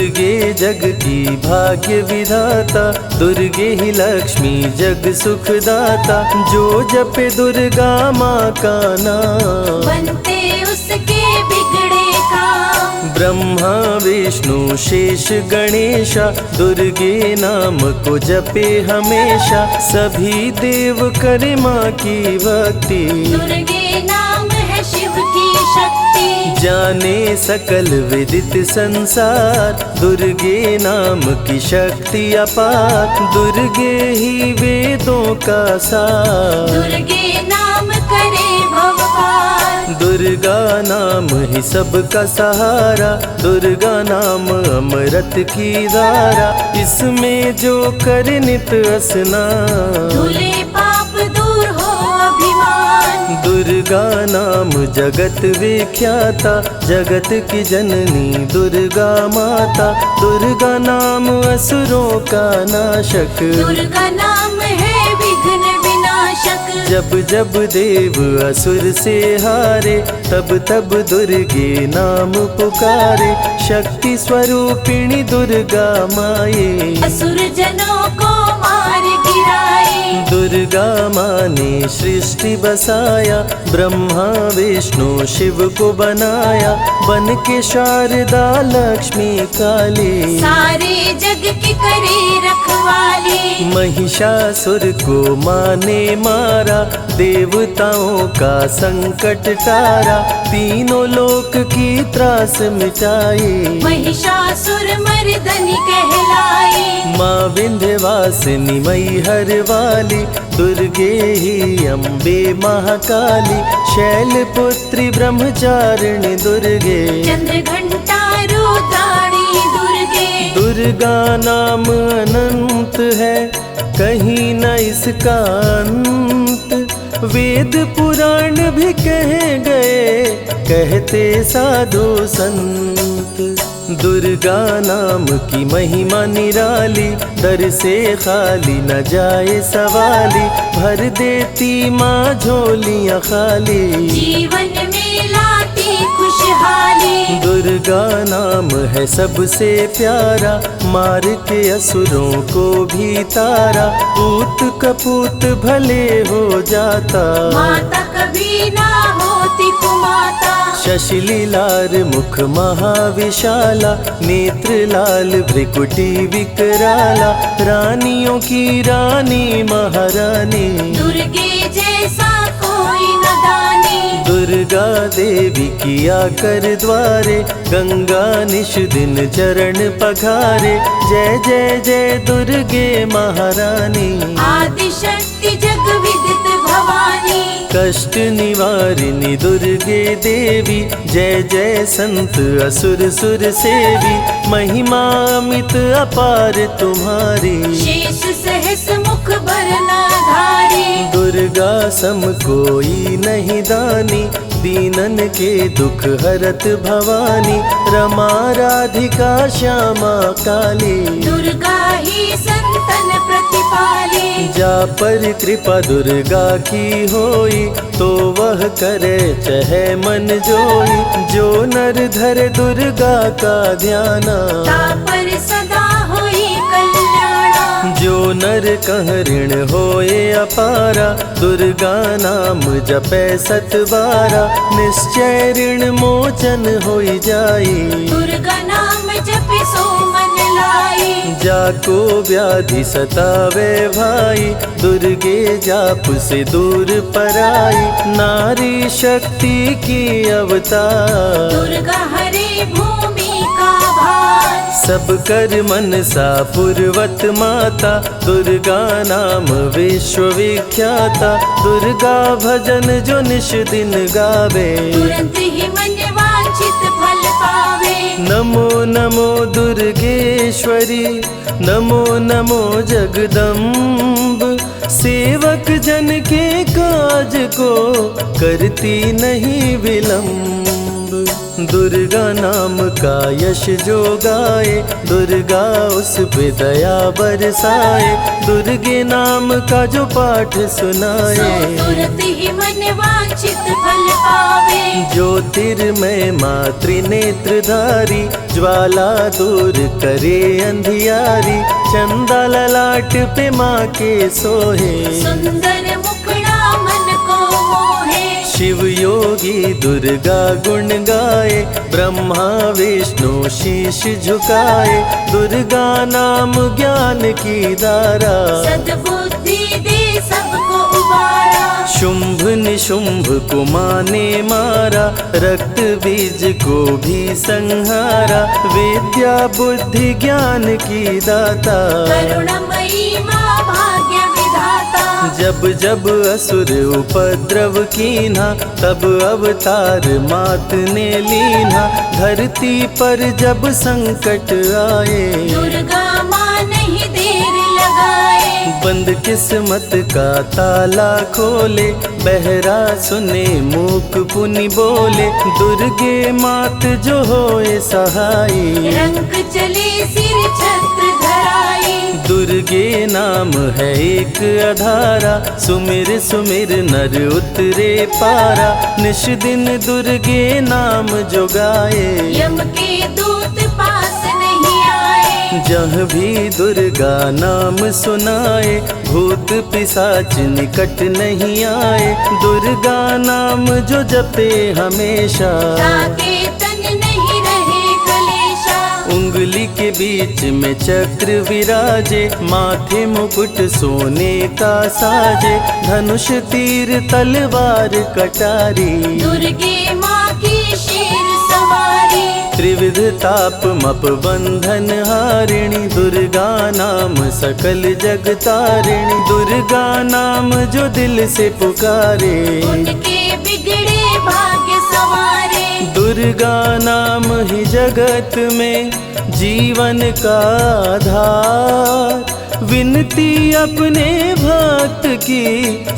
दुर्गे जग की भाग्य विधाता, दुर्गे ही लक्ष्मी जग सुखदाता। जो जपे दुर्गा माँ का नाम, बनते उसके बिगड़े काम। ब्रह्मा विष्णु शेष गणेशा, दुर्गे नाम को जपे हमेशा। सभी देव करे माँ की भक्ति, दुर्गे नाम है शिव की शक्ति। जाने सकल विदित संसार, दुर्गे नाम की शक्ति अपार। दुर्गे ही वेदों का सार, दुर्गे नाम करे भव पार। दुर्गा नाम ही सबका सहारा, दुर्गा नाम अमृत की धारा। इसमें जो करे नित स्नान, धुले पाप दूर हो अभिमान। दुर्गा नाम जगत विख्याता, जगत की जननी दुर्गा माता। दुर्गा नाम असुरों का नाशक, दुर्गा नाम है विघ्न विनाशक। जब जब देव असुर से हारे, तब तब दुर्गे नाम पुकारे। शक्ति स्वरूपिणी दुर्गा माये, असुर जनों को मार गिराए। दुर्गा माँ ने सृष्टि बसाया, ब्रह्मा विष्णु शिव को बनाया। बन के शारदा लक्ष्मी काली, सारे जग की करे रखवाली। महिषासुर को माँ ने मारा, देवताओं का संकट टारा। तीनों लोक की त्रास मिटाई, महिषासुर मर्दनी कहलाई। माँ विंध्यवासिनी मैहर वाली, दुर्गे ही अम्बे महाकाली। शैलपुत्री ब्रह्मचारिणी दुर्गे, चंद्र घंटा रुद्राणी दुर्गे। दुर्गा नाम अनंत है, कहीं न इसका अंत। वेद पुराण भी कह गए, कहते साधु संत। दुर्गा नाम की महिमा निराली, दर से खाली न जाए सवाली। भर देती माँ झोलियाँ खाली, जीवन में लाती खुशहाली। दुर्गा नाम है सबसे प्यारा, मार के असुरों को भी तारा। पूत कपूत भले हो जाता, माता कभी ना होती कुमाता। शशिलीलार मुख महाविशाला, नेत्र लाल भ्रिकुटी विकराला। रानियों की रानी महारानी, दुर्गे जैसा कोई न दानी। दुर्गा देवी किया कर द्वारे, गंगा निश दिन चरण पखारे। जय जय जय दुर्गे महारानी, आदि शक्ति जग विदित भवानी। कष्ट निवारिणी दुर्गे देवी, जय जय संत असुर सुर सेवी। महिमा अमित अपार तुम्हारी, शेष सहस मुख बरनाधारी। दुर्गा सम कोई नहीं दानी, दीनन के दुख हरत भवानी। रमा राधिका श्यामा काली, दुर्गा ही संतन प्रतिपाली। जा पर कृपा दुर्गा की होई, तो वह करे चहे मन जोई। जो नर धरे दुर्गा का ध्याना, तापर सदा होई कल्याणा। जो नर कह ऋण होए अपारा, दुर्गा नाम जपे सत बारा। निश्चय ऋण मोचन होई जाई, दुर्गा नाम जपे सो मन लाई। जाको व्याधि सतावे भाई, दुर्गे जाप से दूर पराई। नारी शक्ति की अवतार, दुर्गा हरे भूमि का भार। सब कर मनसा पूर्वत माता, दुर्गा नाम विश्व विख्याता। दुर्गा भजन जो निश दिन गावे, तुरंत ही मन वांछित फल पावे। नमो नमो दुर्गेश्वरी, नमो नमो जगदम्ब। सेवक जन के काज को करती नहीं विलम्ब। दुर्गा नाम का यश जो गाए, दुर्गा उस पे दया बरसाए। दुर्गे नाम का जो पाठ सुनाए, तुरंत ही मन वांछित फल पावे। ज्योतिर्मय मातृ नेत्रधारी, ज्वाला दूर करे अंधियारी। चंदा ललाट पे माँ के सोहे, सुंदर मुखड़ा मन को मोहे। शिव योगी दुर्गा गुण गाए, ब्रह्मा विष्णु शीश झुकाए। दुर्गा नाम ज्ञान की धारा, सद्बुद्धि दे सबको उबारा। शुंभ निशुंभ को माने मारा, रक्त बीज को भी संहारा। विद्या बुद्धि ज्ञान की दाता, करुणमयी माँ भाग्य विधाता। जब जब असुर उपद्रव कीन्हा, तब अवतार मात ने लीन्हा। धरती पर जब संकट आए, दुर्गा माँ नहीं देर लगाए। बंद किस्मत का ताला खोले, बहरा सुने मूक पुनि बोले। दुर्गे मात जो होए सहाई, रंग चले सिर छत्र धराई। दुर्गे नाम है एक अधारा, सुमिर सुमिर नर उतरे पारा। निश दिन दुर्गे नाम जो गाए, यम के दूत पास नहीं आए। जहाँ भी दुर्गा नाम सुनाए, भूत पिशाच निकट नहीं आए। दुर्गा नाम जो जपे हमेशा, ताके तन नहीं रहे कलेशा। उंगली के बीच में चक्र विराजे, माथे मुकुट सोने का साजे। धनुष तीर तलवार कटारी, दुर्गे माँ की शेर सवारी। त्रिविध ताप मप बंधन हारिणी, दुर्गा नाम सकल जग तारिणी। दुर्गा नाम जो दिल से पुकारे, उनके बिगड़े भाग्य सवारे। दुर्गा नाम ही जगत में जीवन का आधार। विनती अपने भक्त की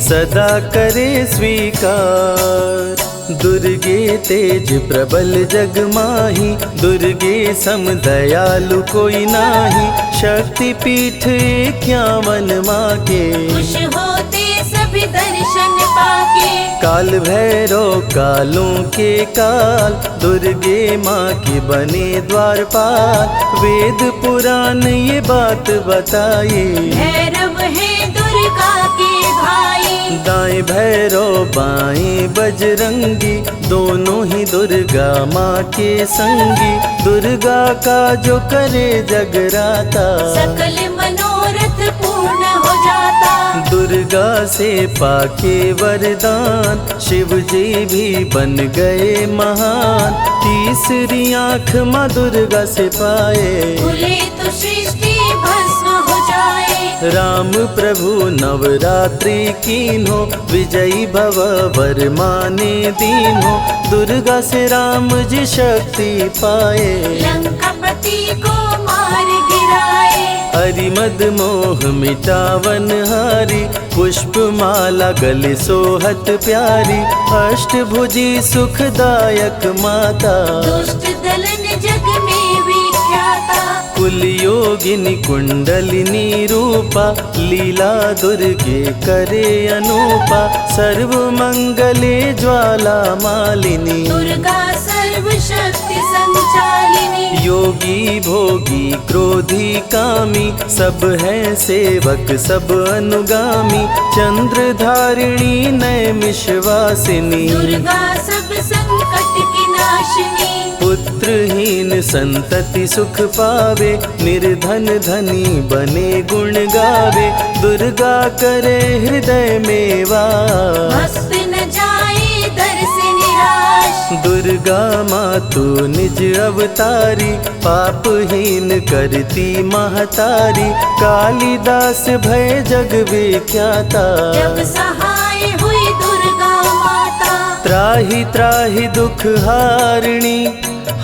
सदा करे स्वीकार। दुर्गे तेज प्रबल जग माही, दुर्गे सम दयालु कोई नाही। शक्ति पीठ 51 माँ के, खुश होते सभी दर्शन पाके। काल भैरव कालों के काल, दुर्गे माँ के बने द्वारपाल। वेद पुराण ये बात बताए, भैरव है दुर्गा के भाई। दाएं भैरव बाएं बजरंगी, दोनों ही दुर्गा माँ के संगी। दुर्गा का जो करे जगराता, सकल मनोरथ पूर्ण हो जाता। दुर्गा से पाके वरदान, शिव जी भी बन गए महान। तीसरी आँख माँ दुर्गा से पाए, खुले तो सृष्टि भस्म हो जाए। राम प्रभु नवरात्रि कीन्हो, विजयी भव वर माने दीन्हो। दुर्गा से राम जी शक्ति पाए, लंकापति को मार गिराए। अरिमद मोह मिटावन हारी, पुष्प माला गले सोहत प्यारी। अष्टभुजी सुखदायक माता, दुष्ट दलन जग में विख्याता। कुल योगिनी कुंडलिनी रूपा, लीला दुर्गे करे अनूपा। सर्व मंगले ज्वाला मालिनी, दुर्गा सर्वशक्ति संचालिनी। योगी भोगी क्रोधी कामी, सब है सेवक सब अनुगामी। चंद्र धारिणी नैमिषवासिनी, दुर्गा सब संकट की नाशिनी। पुत्रहीन संतति सुख पावे, निर्धन धनी बने गुण गावे। दुर्गा करे हृदय में वास, भक्त न जाए दर से निराश। दुर्गा माँ तू निज अवतारी, पापहीन करती महतारी। कालिदास भय जग विख्याता, जब सहाय हुई दुर्गा माता। त्राहि त्राहि दुख हारिणी,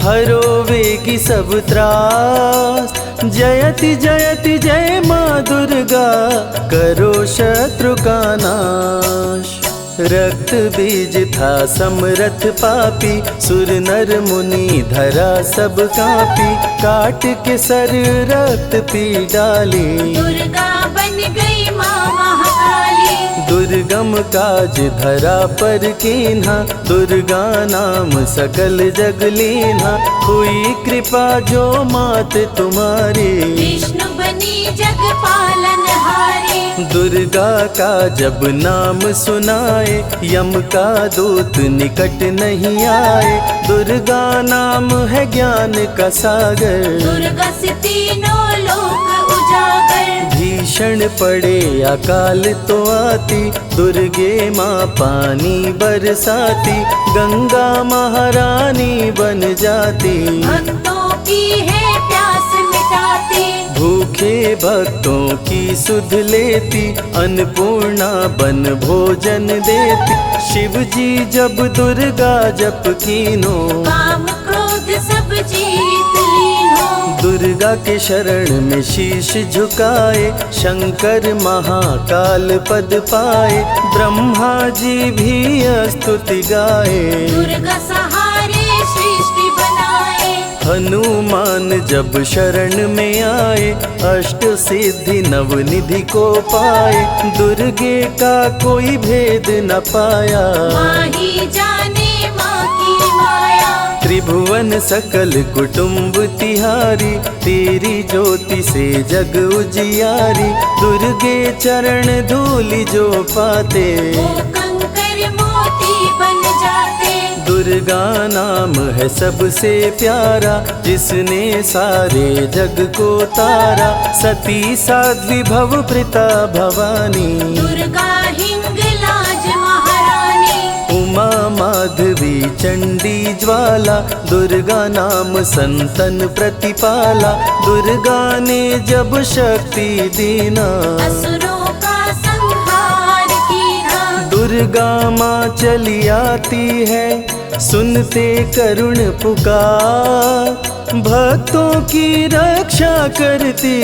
हरो वेगी सब त्रास। जयति जयति जय माँ दुर्गा, करो शत्रु का नाश। रक्त बीज था समरथ पापी, सुर नर मुनि धरा सब कापी, काट के सर रक्त पी डाली, दुर्गा बन गई माँ महाकाली। दुर्गम काज धरा पर कीन्हा, दुर्गा नाम सकल जग लीन्हा, हुई कृपा जो मात तुम्हारी, विष्णु बनी जग पालन हारी। दुर्गा का जब नाम सुनाए, यम का दूत निकट नहीं आए, दुर्गा नाम है ज्ञान का सागर, दुर्गा से तीनों लोक उजागर। भीषण पड़े अकाल तो आती, दुर्गे माँ पानी बरसाती, गंगा महारानी बन जाती, भक्तों की है प्यास मिटाती, भूखे भक्तों की सुध लेती, अन्नपूर्णा बन भोजन देती, शिव जी जब दुर्गा जप कीनो, काम क्रोध सब जीत लीनो। दुर्गा के शरण में शीश झुकाए, शंकर महाकाल पद पाए, ब्रह्मा जी भी स्तुति गाए, दुर्गा सहारे सृष्टि बनाए, हनुमान जब शरण में आए, अष्ट सिद्धि नवनिधि को पाए, दुर्गे का कोई भेद न पाया, माँ ही जाने माँ की माया। त्रिभुवन सकल कुटुंब तिहारी, तेरी ज्योति से जग उजियारी, दुर्गे चरण धूलि जो पाते, वो कंकर मोती बन जाते, दुर्गा नाम है सबसे प्यारा, जिसने सारे जग को तारा, सती साध्वी भव प्रीता भवानी, दुर्गा हिंगलाज महारानी, उमा माधवी चंडी ज्वाला, दुर्गा नाम संतन प्रतिपाला, दुर्गा ने जब शक्ति दीना, असुरों का संहार कीना, दुर्गा माँ चली आती है, सुनते करुण पुकार, भक्तों की रक्षा करती,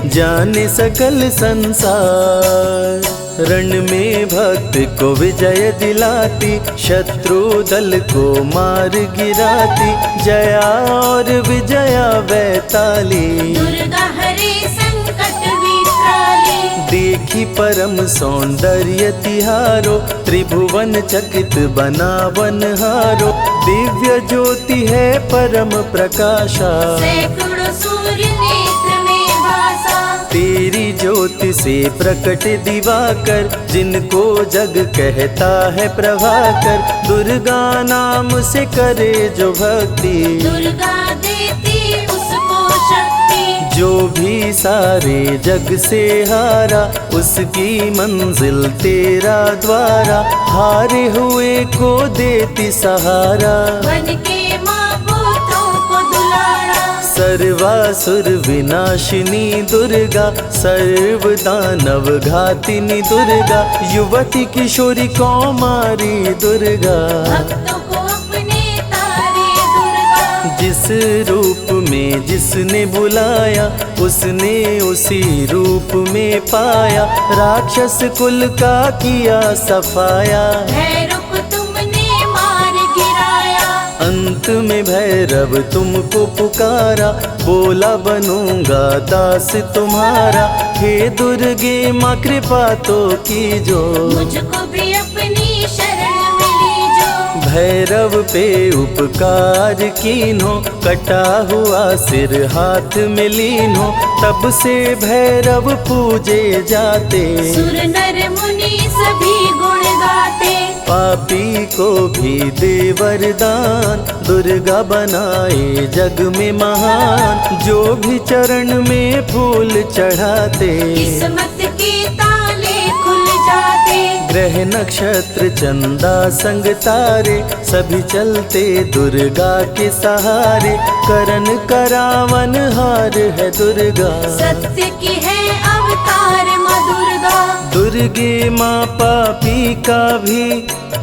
जाने सकल संसार, रण में भक्त को विजय दिलाती, शत्रु दल को मार गिराती, जया और विजया वैताली, दुर्गा हरे संकट विकराली, देखी परम सौंदर्य तिहारो, त्रिभुवन चकित बनावन हारो, दिव्य ज्योति है परम प्रकाशा, सैकड़ों सूर्य नेत्र में भासा, तेरी ज्योति से प्रकट दिवाकर, जिनको जग कहता है प्रभाकर, दुर्गा नाम से करे जो भक्ति, दुर्गा देती उसको शक्ति, जो भी सारे जग से हारा, उसकी मंजिल तेरा द्वारा, हारे हुए को देती सहारा, बन के माँ पुत्रों को दुलारा, सर्वासुर विनाशिनी दुर्गा, सर्व दानव घातिनी दुर्गा, युवती किशोरी कौमारी दुर्गा, भक्तों को अपने तारे दुर्गा, जिस रूप में जिसने बुलाया, उसने उसी रूप में पाया, राक्षस कुल का किया सफाया, भैरव को तुमने मार गिराया, अंत में भैरव तुमको पुकारा, बोला बनूंगा दास तुम्हारा, हे दुर्गे माँ कृपा तो कीजो, मुझको भी अपनी शरण में लीजो, भैरव पे उपकार कीन्हो, कटा हुआ सिर हाथ में लीन्हो, तब से भैरव पूजे जाते, सुर नर मुनि सभी गुण गाते, पापी को भी दे वरदान, दुर्गा बनाए जग में महान, जो भी चरण में फूल चढ़ाते, किस्मत के ताले खुल जाते, ग्रह नक्षत्र चंदा संग तारे, सभी चलते दुर्गा के सहारे, करन करावन हार है दुर्गा, सत्य की है अवतार माँ दुर्गा, दुर्गे माँ पापी का भी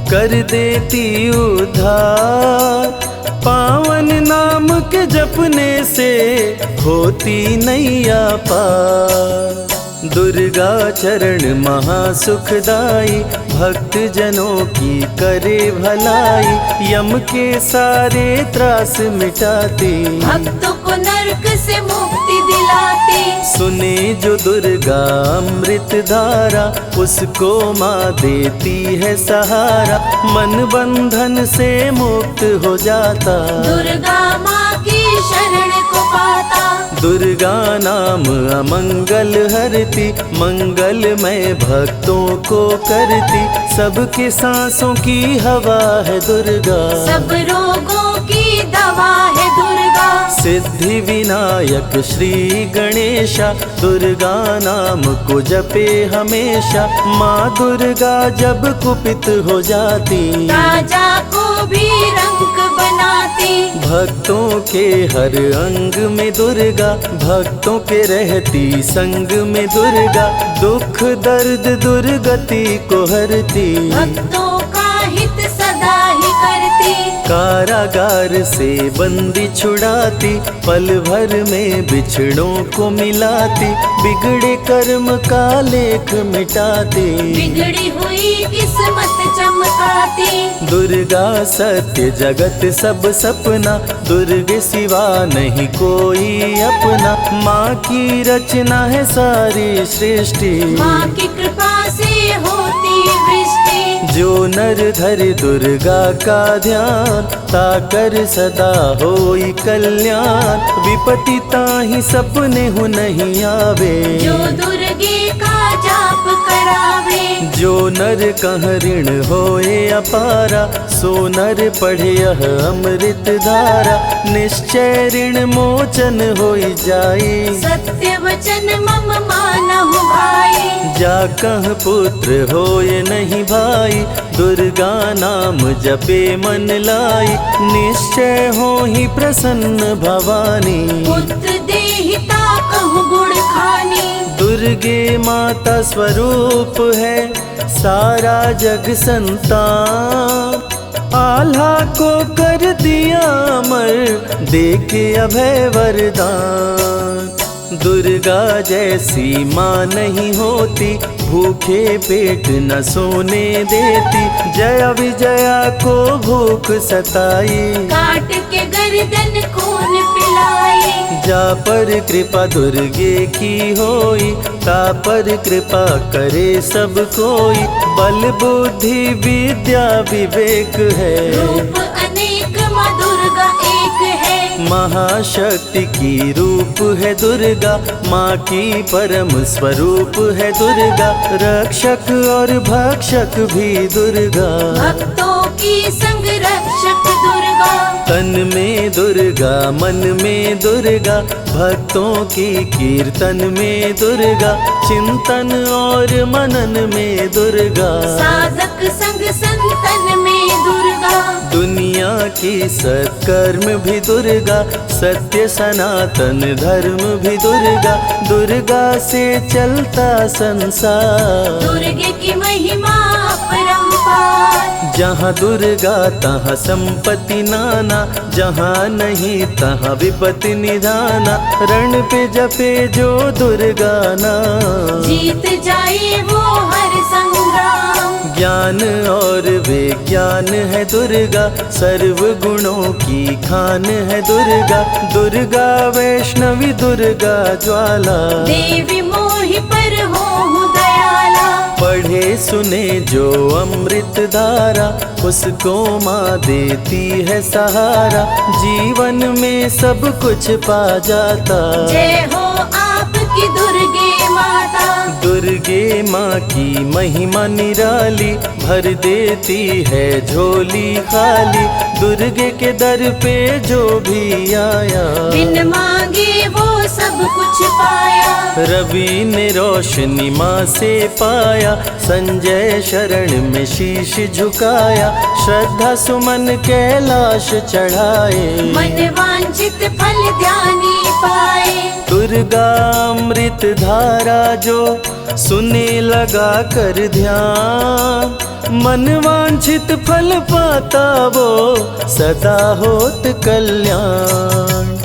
कर देती उद्धार, पावन नाम के जपने से होती नैया पार। दुर्गा चरण महासुखदाई, भक्त जनों की करे भलाई, यम के सारे त्रास मिटाती, भक्तों को नरक से मुक्ति दिलाती। सुने जो दुर्गा अमृत धारा, उसको माँ देती है सहारा, मन बंधन से मुक्त हो जाता, दुर्गा माँ की शरण को पाता। दुर्गा नाम अमंगल हरती, मंगलमय भक्तों को करती, सबके सांसों की हवा है दुर्गा, सब रोगों की दवा है दुर्गा। सिद्धि विनायक श्री गणेशा, दुर्गा नाम को जपे हमेशा, माँ दुर्गा जब कुपित हो जाती, राजा को भी रंग बनाती। भक्तों के हर अंग में दुर्गा, भक्तों के रहती संग में दुर्गा, दुख दर्द दुर्गति को हरती, भक्तों का हित सदा ही करती। कारागार से बंदी छुड़ाती, पल भर में बिछड़ों को मिलाती, बिगड़े कर्म का लेख मिटाती, बिगड़ी हुई किस्मत चमकाती। दुर्गा सत्य जगत सब सपना, दुर्गे सिवा नहीं कोई अपना, माँ की रचना है सारी सृष्टि, माँ की कृपा से होती वृष्टि। जो नर धरे दुर्गा का ध्यान, ताकर सदा होई कल्याण, विपत्ति ताहि सपने हो नहीं आवे, जो दुर्गे का जाप करावे। जो नर कह ऋण होए अपारा, सो नर पढ़े यह अमृत धारा, निश्चय ऋण मोचन होई जाई, सत्य वचन मम मानहु भाई। जा कह पुत्र होए नहीं भाई, दुर्गा नाम जपे मन लाई, निश्चय हो ही प्रसन्न भवानी, पुत्र देहिता कहूँ गुण खानी। दुर्गे माता स्वरूप है सारा जग संतान, आल्हा को कर दिया अमर, देके अभय वरदान, दुर्गा जैसी माँ नहीं होती, भूखे पेट न सोने देती, जया विजया को भूख सताई, काट के गर्दन खून पिलाई। जा पर कृपा दुर्गे की होई, ता पर कृपा करे सब कोई, बल बुद्धि विद्या विवेक है, रूप अनेक माँ दुर्गा एक है। महाशक्ति की रूप है दुर्गा, माँ की परम स्वरूप है दुर्गा, रक्षक और भक्षक भी दुर्गा, भक्तों की संग रक्षक दुर्गा। तन में दुर्गा मन में दुर्गा, भक्तों की कीर्तन में दुर्गा, चिंतन और मनन में दुर्गा, साधक संग संतन में दुर्गा। दुनिया की सत्कर्म भी दुर्गा, सत्य सनातन धर्म भी दुर्गा, दुर्गा से चलता संसार, दुर्गे की महिमा अपरंपार। जहाँ दुर्गा तहाँ संपत्ति नाना, जहाँ नहीं तहाँ विपत्ति निधाना, रण पे जपे जो दुर्गा नाम, जीत जाए वो हर संग्राम। ज्ञान और विज्ञान है दुर्गा, सर्व गुणों की खान है दुर्गा, दुर्गा वैष्णवी दुर्गा ज्वाला, देवी मोहि पर हो दयाला। पढ़े सुने जो अमृत धारा, उसको माँ देती है सहारा, जीवन में सब कुछ पा जाता, जय हो आपकी दुर्गे माता। दुर्गे माँ की महिमा निराली, भर देती है झोली खाली, दुर्गे के दर पे जो भी आया, बिन मांगे वो सब कुछ पाया। रवि ने रोशनी माँ से पाया, संजय शरण में शीश झुकाया, श्रद्धा सुमन कैलाश चढ़ाए, मन वांछित फल ध्यानी पाए। दुर्गा अमृत धारा जो सुने लगा कर ध्यान, मन वांछित फल पाता वो सदा होत कल्याण।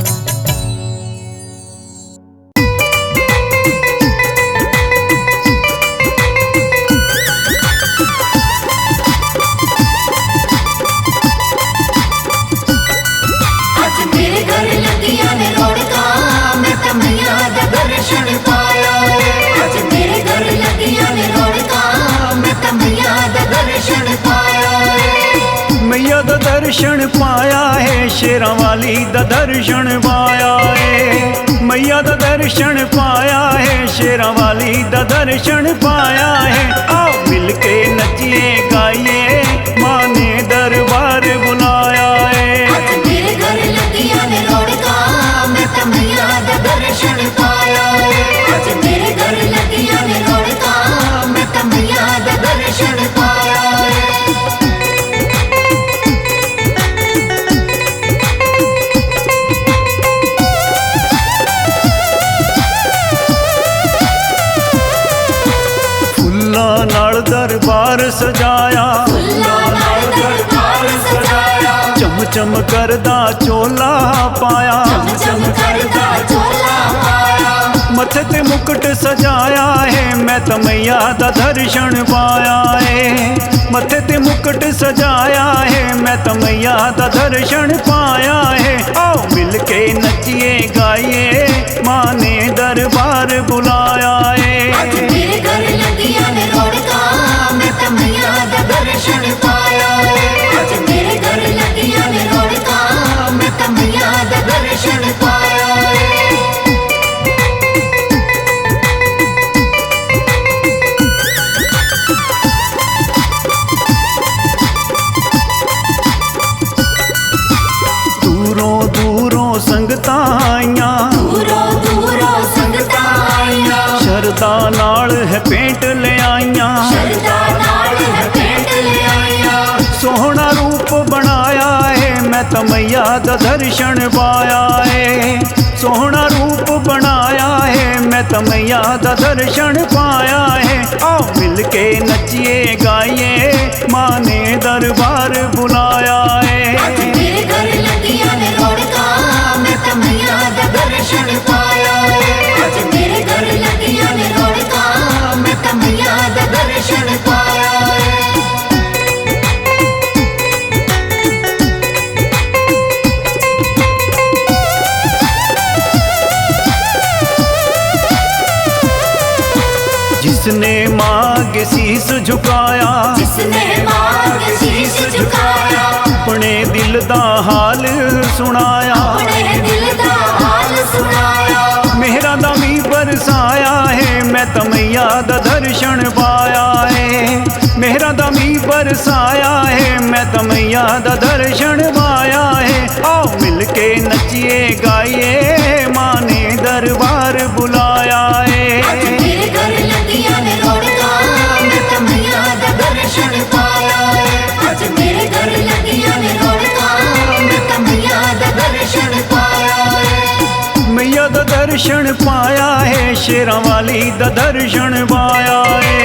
मैया दा दर्शन पाया है, शेरां वाली दा दर्शन पाया है। मैया दा दर्शन पाया है, शेरां वाली दा दर्शन पाया है। आओ मिलके नचिए गाइए, माँ ने दरबार बुलाया है। आज मेरे घर लगिया ने रौनका, मैं तो मैया दा दर्शन पाया है। आज मेरे घर लगिया ने रौनका, मैं तो मैया दा दर्शन पाया है। फुल्लां नाल दरबार सजाया, फुल्लां नाल दरबार सजाया, चम चम करदा चोला पाया। चम चम करदा चोला पाया। मथे ते मुकुट सजाया है, मैं तो मैया दा दर्शन पाया है। मथे ते मुकुट सजाया है, मैं तो मैया दा दर्शन पाया है। आओ मिलके नचिए गाइए, माँ ने दरबार बुलाया है। आज मेरे घर लगिया ने रौनका, मैं तो मैया दा दर्शन पाया है। आज मेरे घर लगिया ने रौनका, मैं तो मैया दा दर्शन पाया है। दूरों दूरों संगतां आईयां, दूरों दूरों संगतां आईयां, शरदा नाल है पेंट ले आईयां। शरदा नाल है भेंट ले आईयां। सोहना रूप बनाया है, मैं तो मैया दा दर्शन पाया है। सोहना रूप बनाया है, मैं तो मैया दा दर्शन पाया है। आओ मिलके नचिए गाइए, माँ ने दरबार बुलाया है। आज मेरे घर लगिया ने रौनका, मैं तो मैया दा दर्शन पाया है। आज मेरे घर लगिया ने रौनका, मैं तो मैया दा दर्शन पाया है। जिसने मांग शीस झुकाया, जिसने मांग शीश झुकाया, अपने दिल दा हाल सुनाया। अपने दिल दा हाल सुनाया। मेहरा दा भी बरसाया है, मैं तो मैया दा दर्शन पाया है। मेहरा दा भी बरसाया है, मैं तो मैया दा दर्शन पाया है। आओ मिलके नचिए गाइए, माँ ने दरबार बुलाया है। आज मेरे घर लगिया ने रौनका, मैं तो मैया दा दर्शन पाया है। आज मेरे घर लगिया ने रौनका, मैं तो मैया दा दर्शन पाया है। मैया दा दर्शन पाया है, शेरां वाली दा दर्शन पाया है।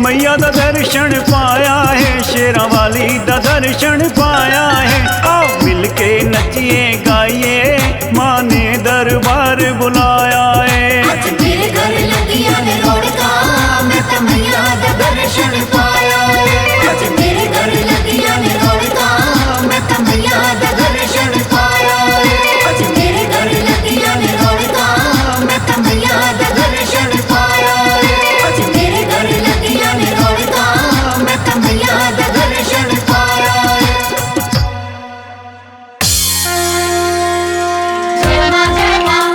मैया दा दर्शन पाया है, शेरां वाली दा दर्शन पाया है। आओ मिलके नचिए गाइए, माँ ने दरबार बुलाया है। आज मेरे घर लगिया ने रौनका, मैं तो मैया दा दर्शन पाया है। आज मेरे घर लगिया ने रौनका, मैं तो मैया दा दर्शन पाया है। आज मेरे घर लगिया ने रौनका, मैं तो मैया दा दर्शन पाया है। आज मेरे घर लगिया ने रौनका, मैं तो मैया दा दर्शन पाया है। जय मां जय मां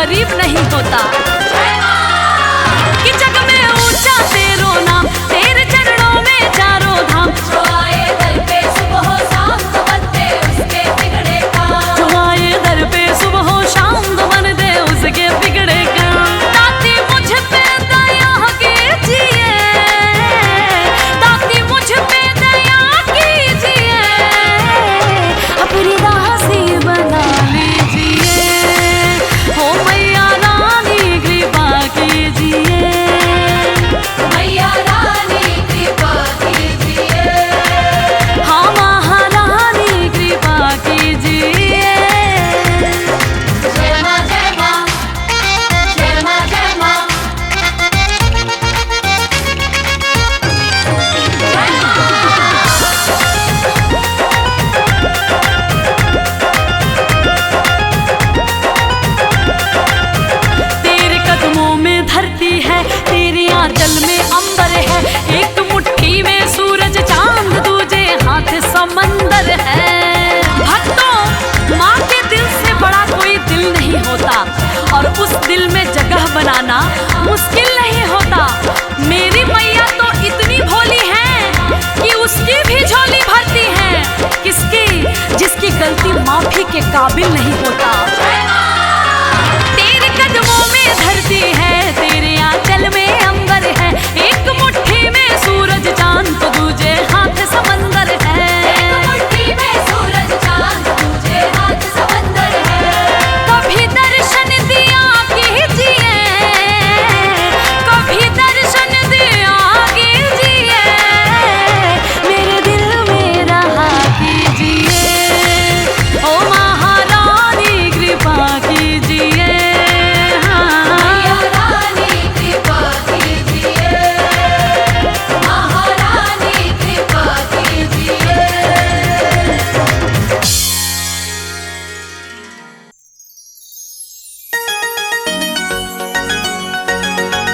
गरीब नहीं होता। कि जग में ऊंचा तेरो नाम, तेरे चरणों में चारों धाम। जो आए दर पे सुबह हो शाम तो बन दे उसके बिगड़े काम। जो आए दर पे सुबह हो शाम तो बन दे उसके बिगड़े काम। दाती मुझ पे दया कीजिए, दाती मुझ पे दया कीजिए, अपनी दासी बना लीजिए। हो मैया रानी कृपा कीजिए, मैया रानी कृपा कीजिए, हाँ महारानी कृपा कीजिए। जय माँ जय माँ, जय माँ जय माँ। तेरे कदमों में धरती है, तेरे आंचल में अंबर है। एक मुट्ठी में सूरज चांद, दूजे हाथ समंदर है। भक्तों, माँ के दिल से बड़ा कोई दिल नहीं होता, और उस दिल में जगह बनाना मुश्किल नहीं होता। मेरी मैया तो इतनी भोली है कि उसकी भी झोली भरती है। किसकी? जिसकी गलती माफी के काबिल नहीं होता। तेरे कदमों में धरती है, तेरे आंचल में अंबर है। एक मुट्ठी में सूरज चांद तो दूजे हाथ समंदर है। एक मुट्ठी में सूरज चांद दूजे हाथ समंदर है। कभी दर्शन दिया कीजिए, कभी दर्शन दिया कीजिए, मेरे दिल में रहा कीजिए। ओ महारानी कृपा कीजिए, मैया रानी कृपा कीजिए, महारानी कृपा कीजिए।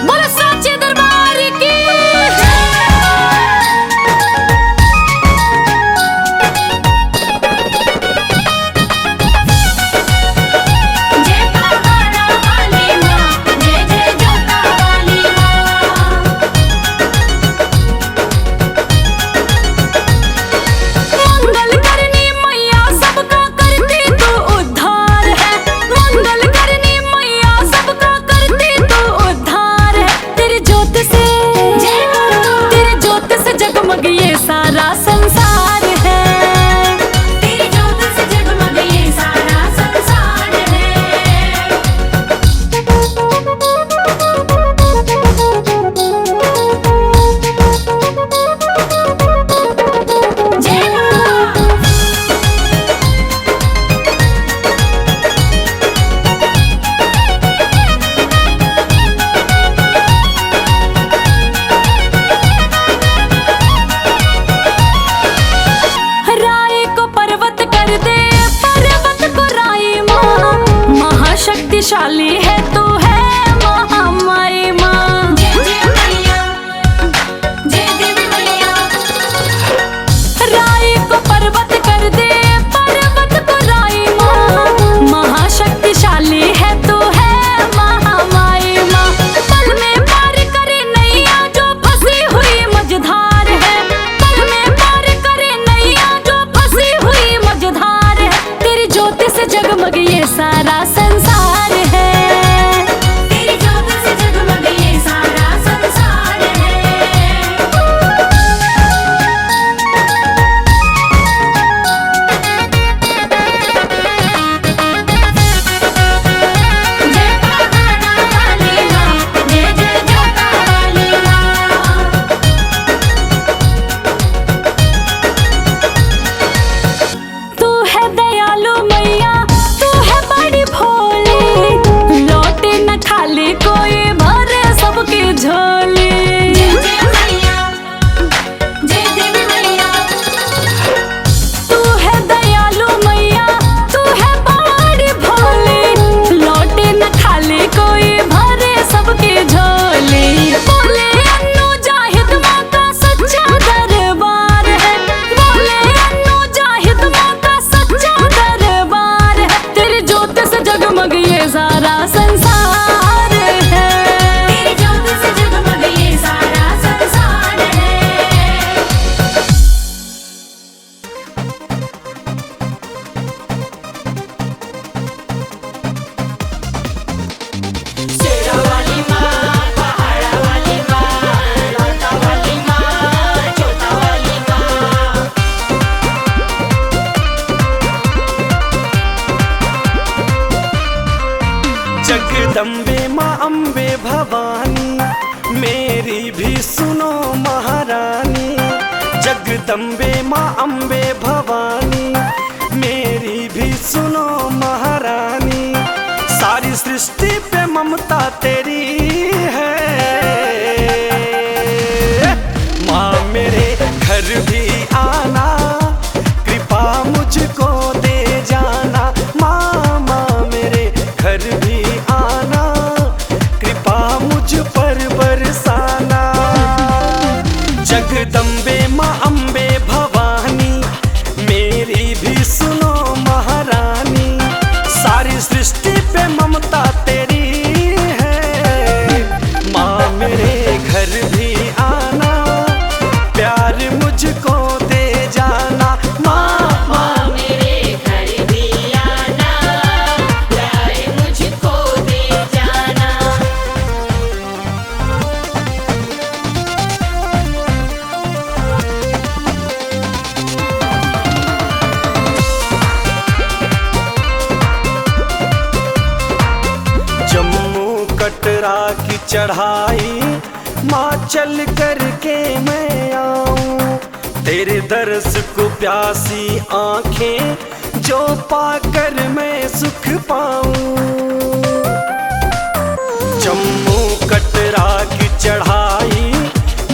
बोलो साचे दरबार की जय पहाड़ा वाली माँ, जय जय जोता वाली माँ। मंगल करनी मैया सबका करती तू उद्धार है। मंगल करनी मैया सबका करती तू उद्धार है। तेरी ज्योत से, तेरी ज्योत से जगमग ये सारा संसार है। तेरी ज्योत से जगमग ये सारा संसार है। जय माँ। राई को पर्वत कर दे, पर्वत को राई माँ। महाशक्तिशाली है तू है महामाई माँ। जय जय मैया, जय देवी मैया। राई को पर्वत कर दे, पर्वत को राई माँ। महाशक्तिशाली है तू है महामाई माँ। पल में पार करे नैया जो फंसी हुई मझधार है। पल में पार करे नैया जो फंसी हुई मझधार है। तेरी ज्योति से जगमग ये सारा संसार है। जगदम्बे माँ अम्बे भवानी, मेरी भी सुनो महारानी। जगदम्बे माँ अम्बे भवानी, मेरी भी सुनो महारानी। सारी सृष्टि पे ममता तेरी है, माँ मेरे घर भी आना, कृपा मुझको दे जाना। माँ माँ मेरे घर भी आना, कृपा मुझ पर बरसाना। जगदम्बे माँ अम्बे भवानी, मेरी भी सुनो महारानी। सारी सृष्टि पे ममता तेरी है, माँ मेरे घर भी आना, प्यार मुझको दे जाना। माँ माँ मेरे घर भी आना, प्यार मुझको दे जाना। जम्मू कटरा की चढ़ाई माँ चल करके मैं आऊं, तेरे दर्श को प्यासी आंखें जो पाकर मैं सुख पाऊं। जम्मू कटरा की चढ़ाई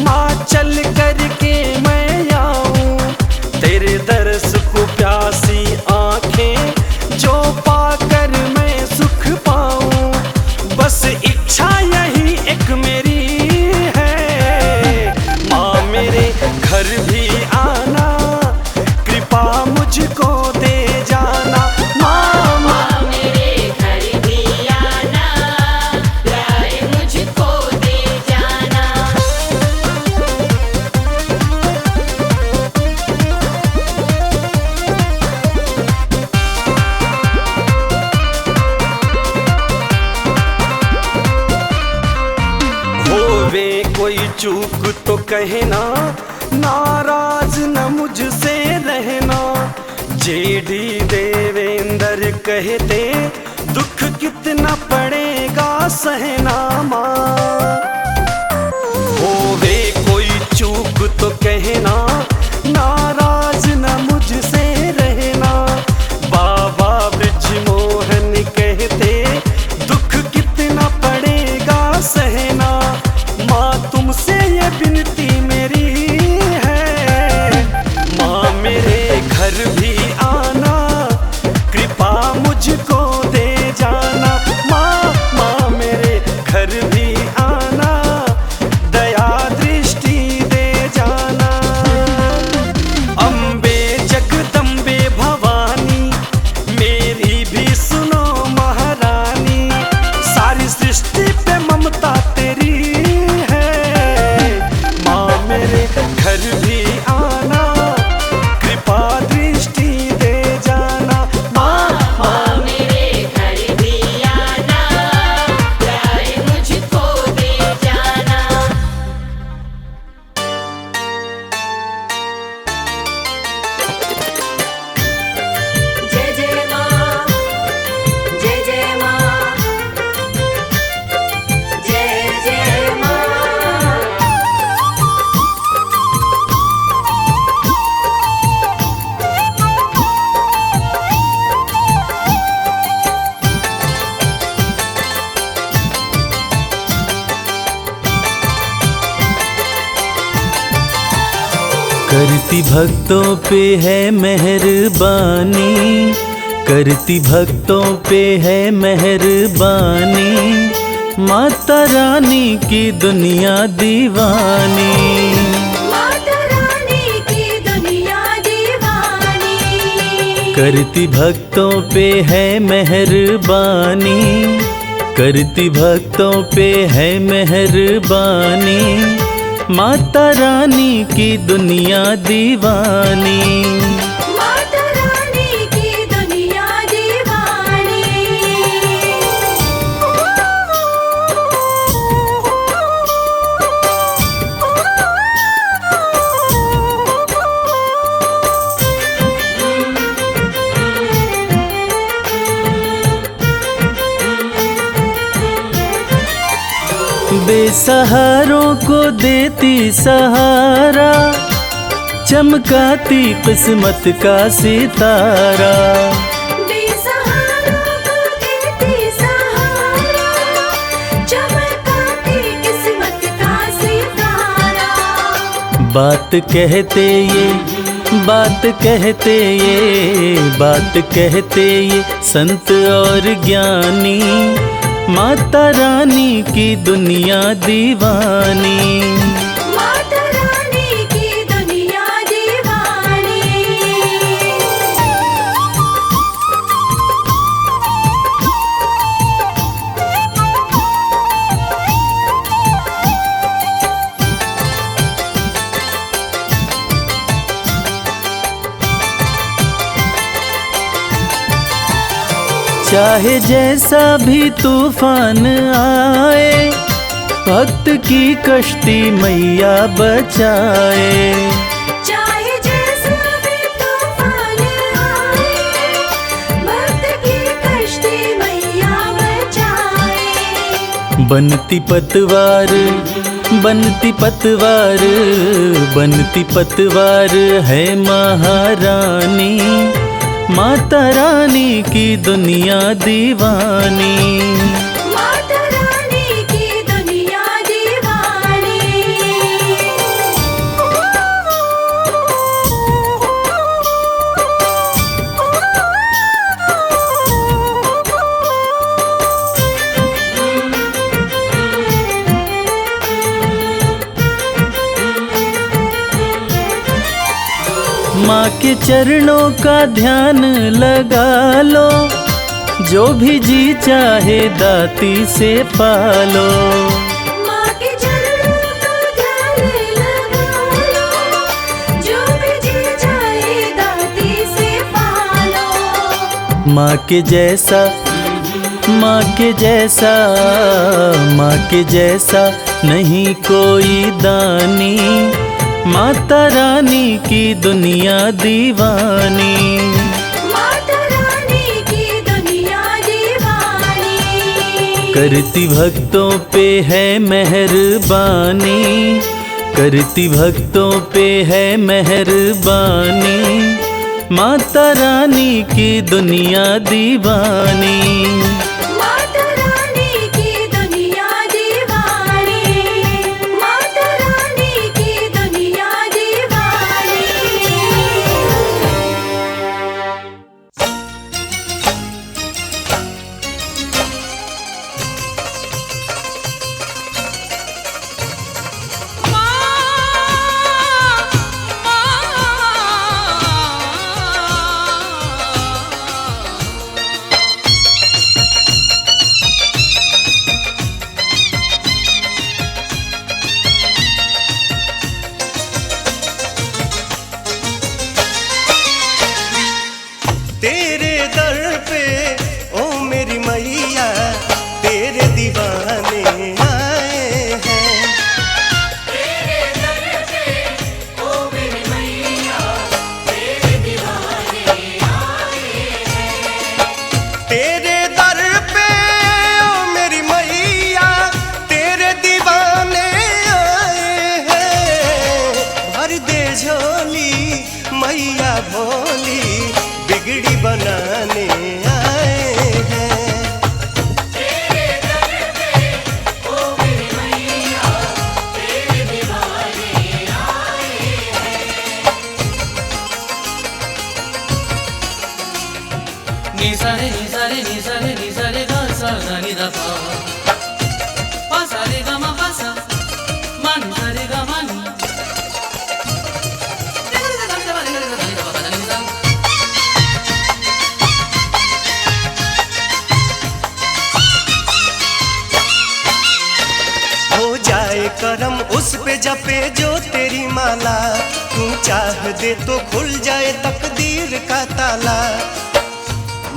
माँ चल करके मैं आऊं, तेरे दर्श को प्यासी आंखें जो पाकर मैं सुख पाऊं। बस इच्छा यही एक मेरी है, माँ मेरे घर भी आना, कृपा मुझको दे जाना। माँ माँ मेरे घर भी आना, प्यार मुझको दे जाना। होवे कोई चूक तो कहना, नाराज न मुझसे रहना। जेडी देवेंद्र कहते दुख कितना पड़ेगा सहना। माँ होवे कोई चूक तो कहना, नाराज न मुझसे रहना। बाबा ब्रिजमोहन कहते दुख कितना पड़ेगा सहना। माँ तुमसे ये विनती मेरी है, माँ मेरे घर भी आना, कृपा मुझको दे जाना। माँ माँ मेरे घर भी आना, दया दृष्टि दे जाना। अम्बे जगदम्बे भवानी, मेरी भी सुनो महारानी। सारी सृष्टि पे ममता तेरी है, माँ मेरे घर भी आना, कृपा दृष्टि दे जाना। माँ माँ मेरे घर भी आना, प्यार मुझको दे जाना। जय जय माँ, जय जय माँ, जय जय माँ। करती भक्तों पे है मेहरबानी, करती भक्तों पे है मेहरबानी। माता रानी की दुनिया दीवानी, माता रानी की दुनिया दीवानी। करती भक्तों पे है मेहरबानी, करती भक्तों पे है मेहरबानी। माता रानी की दुनिया दीवानी। माता रानी की दुनिया दीवानी। बेसहारों को देती सहारा, चमकाती किस्मत का सितारा। बेसहारों को देती सहारा, चमकाती किस्मत का सितारा। बात कहते ये, बात कहते ये, बात कहते ये संत और ज्ञानी, माता रानी की दुनिया दीवानी। माता रानी की दुनिया दीवानी। चाहे जैसा भी तूफान आए, भक्त की कश्ती मैया बचाए। चाहे जैसा भी तूफान आए, भक्त की कश्ती मैया बचाए। बनती पतवार, बनती पतवार, बनती पतवार है महारानी, माता रानी की दुनिया दीवानी। माता रानी की दुनिया दीवानी। माँ के चरणों का ध्यान लगा लो, जो भी जी चाहे दाती से पालो। माँ के चरणों का ध्यान लगा लो, जो भी जी चाहे दाती से पालो। माँ के जैसा, माँ के जैसा, माँ के जैसा नहीं कोई दानी, माता रानी की दुनिया दीवानी। माता रानी की दुनिया दीवानी। करती भक्तों पे है मेहरबानी, करती भक्तों पे है मेहरबानी, माता रानी की दुनिया दीवानी। माता रानी की दुनिया दीवानी। माता रानी की दुनिया दीवानी। तेरे दर पे ओ मेरी मैया, तेरे दीवाने आए हैं। तेरे दर पे ओ मेरी मैया, तेरे दीवाने आए हैं। तेरे दर पे ओ मेरी मैया, तेरे दीवाने आए हैं। भर दे झोली मैया भोली, बिगड़ी बनाने आए हैं। तेरे दर पे ओ मेरी मैया, तेरे दीवाने आए हैं। ni sa re ni sa re ni sa re ni sa re ga sa ga ni da pa pa sa re ga ma pa sa ma ni sa re ga ma ni हो जाए करम उस पे जपे जो तेरी माला, तू चाह दे तो खुल जाए तकदीर का ताला।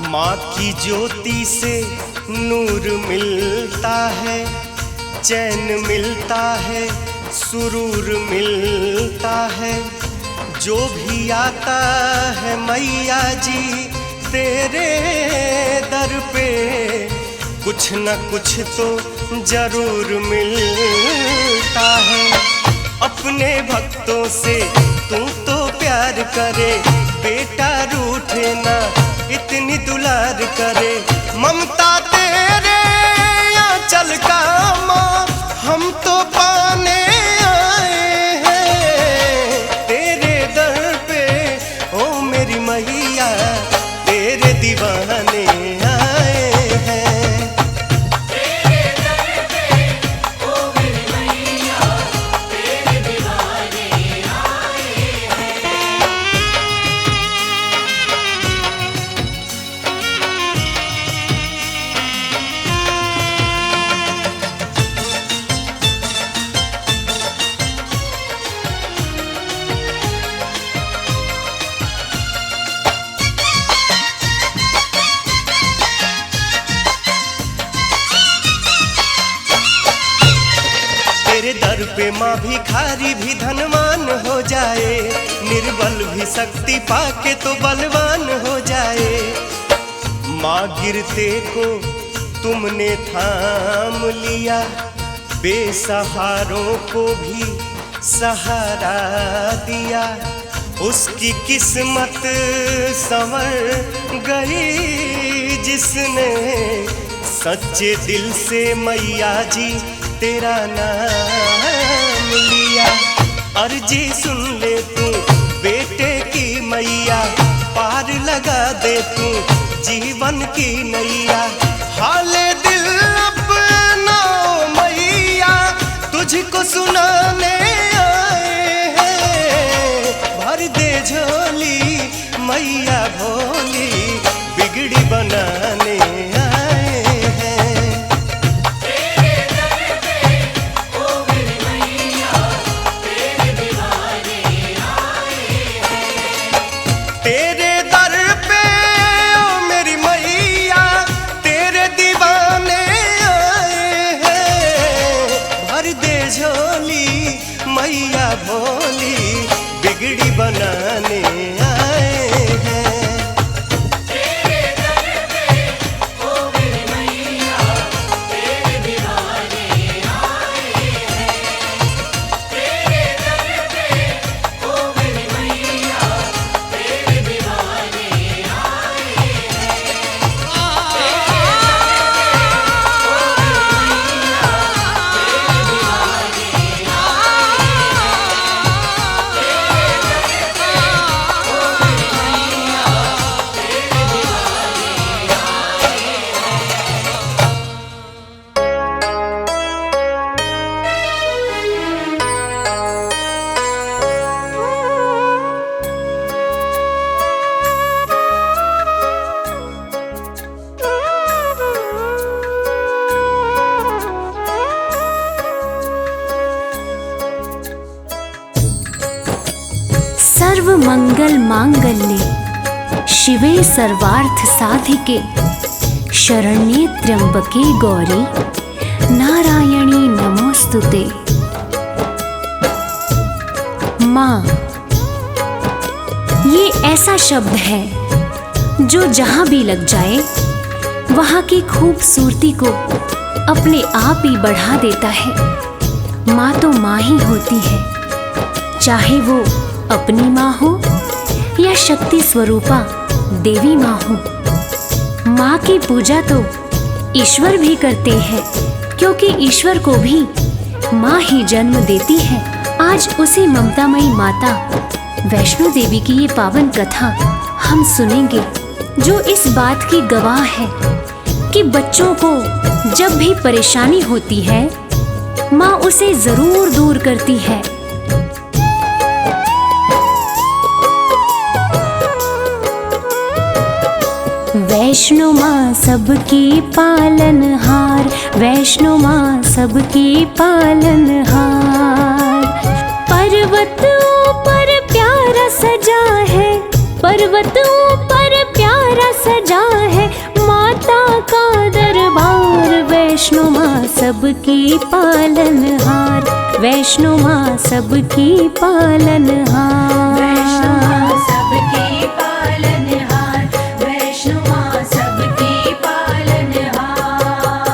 माँ की ज्योति से नूर मिलता है, चैन मिलता है, सुरूर मिलता है। जो भी आता है मैया जी तेरे दर पे, कुछ न कुछ तो जरूर मिलता है। अपने भक्तों से तू तो प्यार करे, बेटा रूठे ना इतनी दुलार करे। ममता तेरे आंचल का माँ हम तो पाने आए हैं तेरे दर पे। ओ मेरी मैया तेरे दीवाने आए हैं। तेरे दर पे ओ मेरी मैया तेरे दीवाने आए हैं। तेरे दर पे माँ भिखारी भी धनवान हो जाए, निर्बल भी शक्ति पाके तो बलवान हो जाए। माँ गिरते को तुमने थाम लिया, बेसहारों को भी सहारा दिया। उसकी किस्मत संवर गई जिसने सच्चे दिल से मैया जी तेरा नाम लिया। अर्जी सुन ले तू बेटे की मैया, पार लगा दे तू जीवन की नैया। हाले दिल अपना मैया तुझको सुनाने आए हैं। भर दे झोली मैया भोली, बिगड़ी बनाने आए हैं। तेरे दर पे ओ मेरी मैया तेरे दीवाने आए हैं। तेरे दर पे ओ मेरी मैया तेरे दीवाने आए हैं। भर दे झोली मैया भोली, बिगड़ी बनाने आए हैं। तेरे दर पे ओ मेरी मैया तेरे दीवाने आए हैं। तेरे दर पे ओ मेरी मैया तेरे दीवाने आए हैं। सर्व मंगल मांगल्ये शिवे सर्वार्थ साधिके शरण्ये त्र्यंबके गौरी नारायणी नमोस्तुते। माँ, ये ऐसा शब्द है जो जहां भी लग जाए वहां की खूबसूरती को अपने आप ही बढ़ा देता है। माँ तो माँ ही होती है, चाहे वो अपनी माँ हो या शक्ति स्वरूपा देवी माँ हो। माँ की पूजा तो ईश्वर भी करते हैं, क्योंकि ईश्वर को भी माँ ही जन्म देती है। आज उसी ममतामयी माता वैष्णो देवी की ये पावन कथा हम सुनेंगे, जो इस बात की गवाह है कि बच्चों को जब भी परेशानी होती है माँ उसे जरूर दूर करती है। वैष्णो माँ सबकी पालनहार, वैष्णो माँ सबकी पालनहार। पर्वत ऊपर प्यारा सजा है, पर्वत ऊपर प्यारा सजा है माता का दरबार। वैष्णो माँ सबकी पालनहार, वैष्णो माँ सबकी पालनहार। वैष्णो माँ सबकी पालनहार, वैष्णो माँ सबकी पालनहार।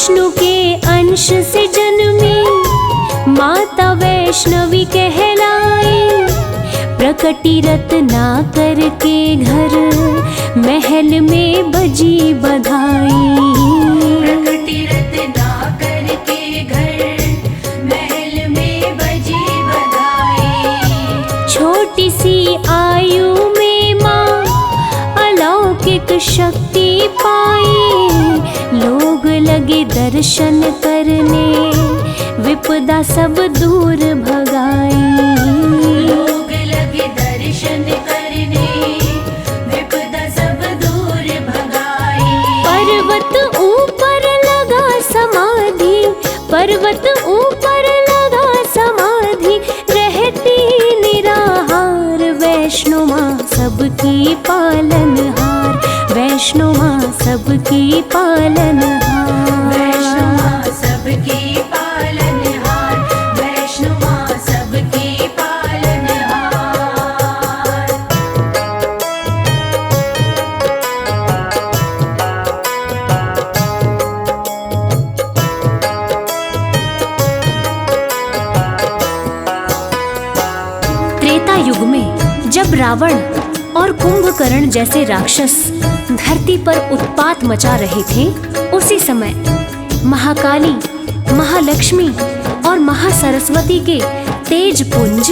विष्णु के अंश से जन्मी माता वैष्णवी कहलाई। प्रकटी रत्नाकर के घर महल में बजी बधाई। प्रकटी रत्नाकर के घर महल में बजी बधाई। छोटी सी आयु में माँ अलौकिक शक्ति पाई। लोग लगे दर्शन करने विपदा सब दूर भगाई। लोग लगे दर्शन करने विपदा सब दूर भगाई। पर्वत ऊपर लगा समाधि, पर्वत ऊपर लगा समाधि, रहती निराहार वैष्णो माँ सबकी पालनहार। वैष्णो माँ सबकी पालनहार। वैष्णो माँ सबकी पालनहार। वैष्णो माँ सबकी पालनहार। त्रेता युग में जब रावण और कुंभकर्ण जैसे राक्षस धरती पर उत्पात मचा रहे थे, उसी समय महाकाली, महालक्ष्मी और महासरस्वती के तेज पुंज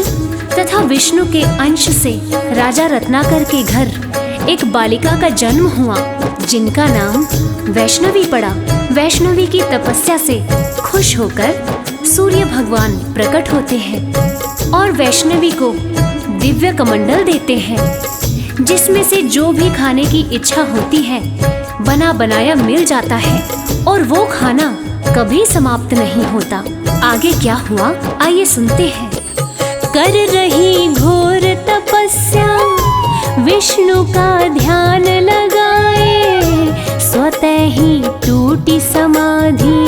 तथा विष्णु के अंश से राजा रत्नाकर के घर एक बालिका का जन्म हुआ, जिनका नाम वैष्णवी पड़ा। वैष्णवी की तपस्या से खुश होकर सूर्य भगवान प्रकट होते हैं और वैष्णवी को दिव्य कमंडल देते हैं, जिसमें से जो भी खाने की इच्छा होती है बना बनाया मिल जाता है और वो खाना कभी समाप्त नहीं होता। आगे क्या हुआ आइए सुनते हैं। कर रही घोर तपस्या विष्णु का ध्यान लगाए, स्वतः ही टूटी समाधि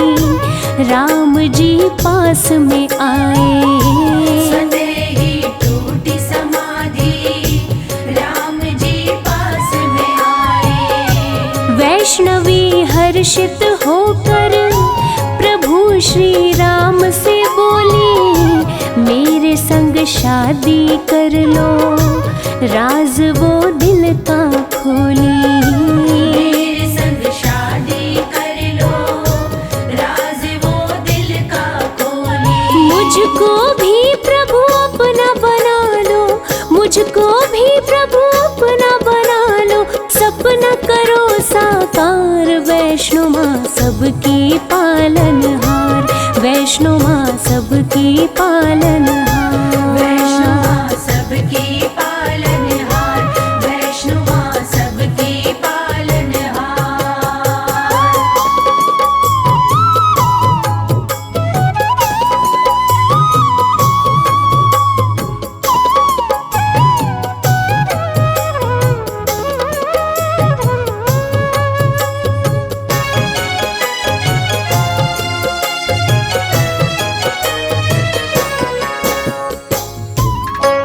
राम जी पास में आए। स्वतः ही टूटी समाधि राम जी पास में आए। वैष्णवी हर्षित होकर प्रभु श्री राम से बोली, मेरे संग शादी कर लो, राज वो दिल का खोली। मेरे संग शादी कर लो, राज वो दिल का खोली। मुझको भी प्रभु अपना बना लो, मुझको भी प्रभु अपना बना लो, सपना करो साकार। वैष्णो माँ सबकी पालनहार। वैष्णो माँ सबकी पालनहार। वैष्णो माँ सबकी पालनहार। वैष्णो माँ सबकी पालनहार।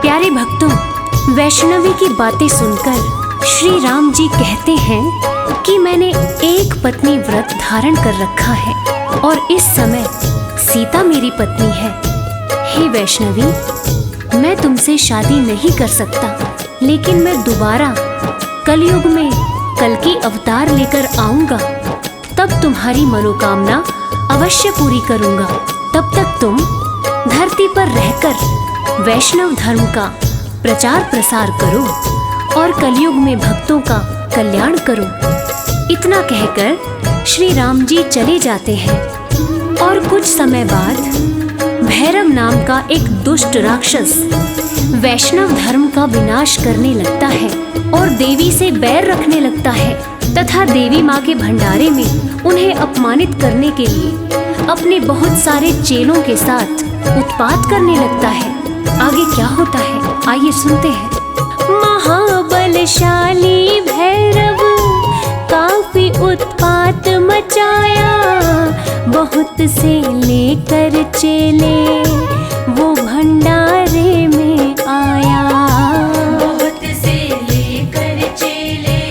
प्यारे भक्तों, वैष्णवी की बातें सुनकर श्री राम जी कहते हैं कि मैंने एक पत्नी व्रत धारण कर रखा है और इस समय सीता मेरी पत्नी है। हे वैष्णवी, मैं तुमसे शादी नहीं कर सकता, लेकिन मैं दोबारा कलयुग में कल्कि अवतार लेकर आऊंगा, तब तुम्हारी मनोकामना अवश्य पूरी करूंगा। तब तक तुम धरती पर रहकर वैष्णव धर्म का प्रचार प्रसार करो और कलयुग में भक्तों का कल्याण करो। इतना कहकर श्री राम जी चले जाते हैं और कुछ समय बाद भैरव नाम का एक दुष्ट राक्षस वैष्णव धर्म का विनाश करने लगता है और देवी से बैर रखने लगता है तथा देवी माँ के भंडारे में उन्हें अपमानित करने के लिए अपने बहुत सारे चेलों के साथ उत्पात करने लगता है। आगे क्या होता है आइए सुनते हैं। महाबलशाली भैरव काफी उत्पात मचाया, बहुत से लेकर चेले वो भंडारे में आया। बहुत से लेकर चेले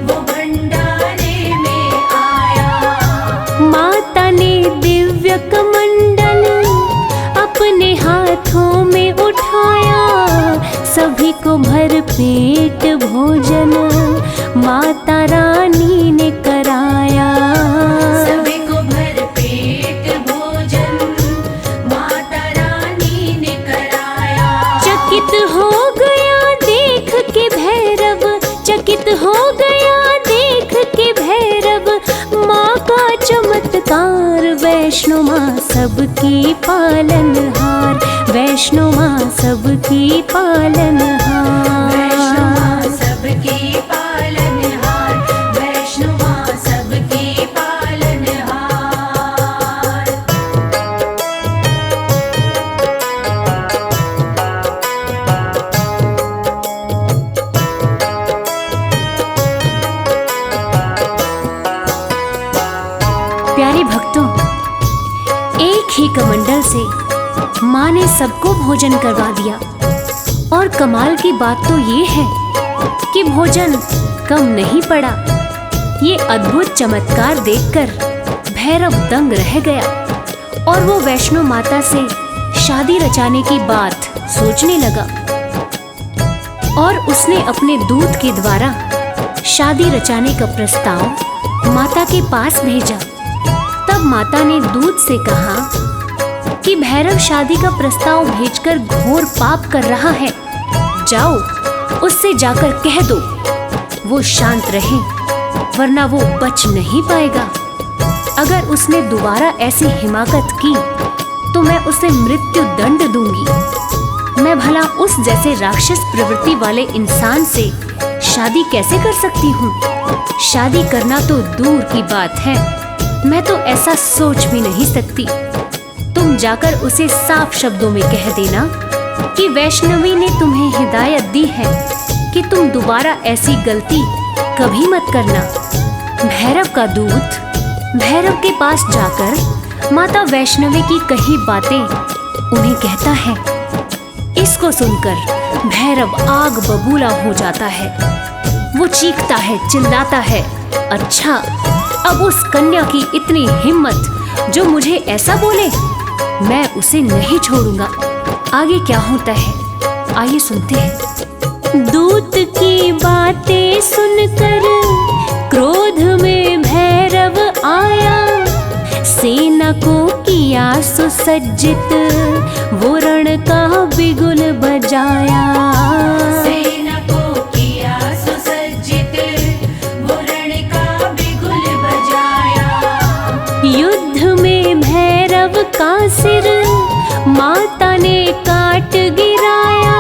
वो भंडारे में आया। माँ पेट भोजन माता रानी ने कराया। सभी को भर पेट भोजन माता रानी ने कराया। चकित हो गया देख के भैरव, चकित हो गया देख के भैरव, माँ का चमत्कार। वैष्णो माँ सबकी पालनहार, वैष्णो माँ सबकी पालनहार। वैष्णो माँ सबकी पालनहार, वैष्णो माँ सबकी पालनहार। प्यारे भक्तों, एक ही कमंडल से माँ ने सबको भोजन करवा दिया। और कमाल की बात तो ये है कि भोजन कम नहीं पड़ा। ये अद्भुत चमत्कार देखकर भैरव दंग रह गया और वो वैष्णो माता से शादी रचाने की बात सोचने लगा। और उसने अपने दूत के द्वारा शादी रचाने का प्रस्ताव माता के पास भेजा। तब माता ने दूत से कहा कि भैरव शादी का प्रस्ताव भेजकर घोर पाप कर रहा है, जाओ उससे जाकर कह दो वो शांत रहे, वरना वो बच नहीं पाएगा। अगर उसने दोबारा ऐसी हिमाकत की तो मैं उसे मृत्यु दंड दूंगी। मैं भला उस जैसे राक्षस प्रवृत्ति वाले इंसान से शादी कैसे कर सकती हूँ? शादी करना तो दूर की बात है, मैं तो ऐसा सोच भी नहीं सकती। तुम जाकर उसे साफ शब्दों में कह देना कि वैष्णवी ने तुम्हें हिदायत दी है कि तुम दोबारा ऐसी गलती कभी मत करना। भैरव का दूत भैरव के पास जाकर माता वैष्णवी की कही बातें उन्हें कहता है। इसको सुनकर भैरव आग बबूला हो जाता है। वो चीखता है, चिल्लाता है, अच्छा अब उस कन्या की इतनी हिम्मत जो मुझे ऐसा बोले, मैं उसे नहीं छोड़ूंगा। आगे क्या होता है आइए सुनते हैं। दूत की बातें सुनकर क्रोध में भैरव आया, सेना को किया सुसज्जित, वो रण का बिगुल बजाया। सेना को किया सुसज्जित, वो रण का बिगुल बजाया। युद्ध में भैरव का सिर माता ने काट गिराया।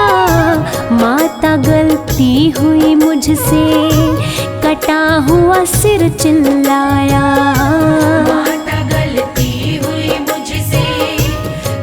माता गलती हुई मुझसे, कटा हुआ सिर चिल्लाया। माता गलती हुई मुझसे,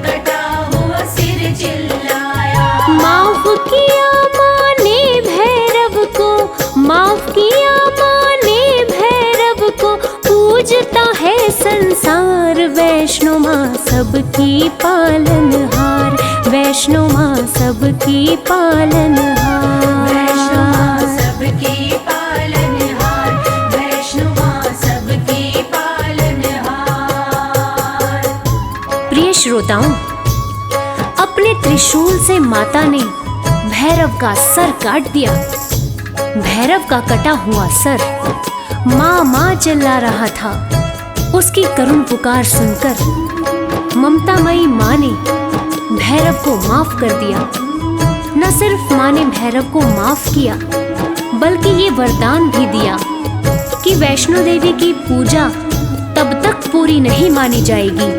कटा हुआ सिर चिल्लाया। माफ किया माँ ने भैरव को, माफ किया माँ ने भैरव को, पूजता है संसार। वैष्णो माँ सबकी पालनहार, वैष्णो माँ सबकी पालनहार। वैष्णो माँ सबकी पालनहार, वैष्णो माँ सबकी पालनहार। प्रिय श्रोताओं, अपने त्रिशूल से माता ने भैरव का सर काट दिया। भैरव का कटा हुआ सर माँ माँ चिल्ला रहा था। उसकी करुण पुकार सुनकर ममतामयी माँ ने भैरव को माफ कर दिया। न सिर्फ माँ ने भैरव को माफ किया, बल्कि ये वरदान भी दिया कि वैष्णो देवी की पूजा तब तक पूरी नहीं मानी जाएगी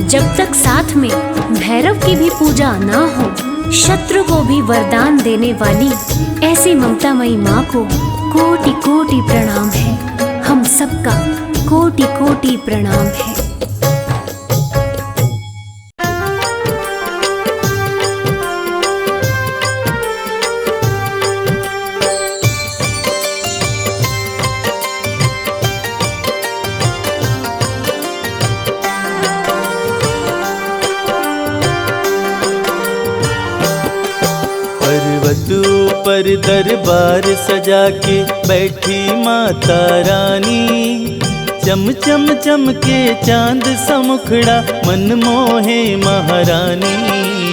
जब तक साथ में भैरव की भी पूजा ना हो। शत्रु को भी वरदान देने वाली ऐसी ममतामयी माँ को कोटि कोटि प्रणाम है। हम सबका कोटि कोटि प्रणाम है। पर्वत ऊपर दरबार सजा के बैठी माता रानी, चम चम चमके चांद सा मुखड़ा मन मोहे महारानी।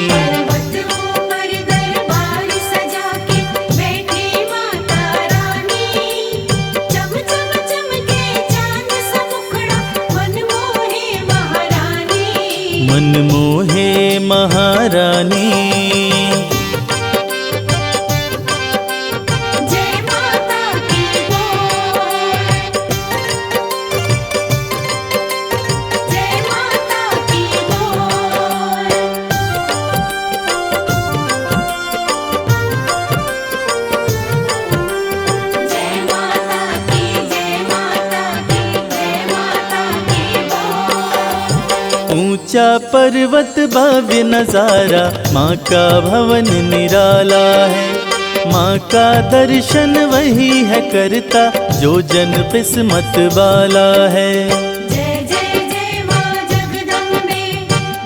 पर्वत ऊपर दरबार सजा के बैठी महारानी। जय माता की बोल, जय माता की बोल। जय माता की, जय माता की, जय माता की बोल। ऊंचा पर्वत भव्य नजारा, माँ का भवन निराला है। माँ का दर्शन वही है करता, जो जन किस्मत वाला है। जय जय जय माँ जगदम्बे,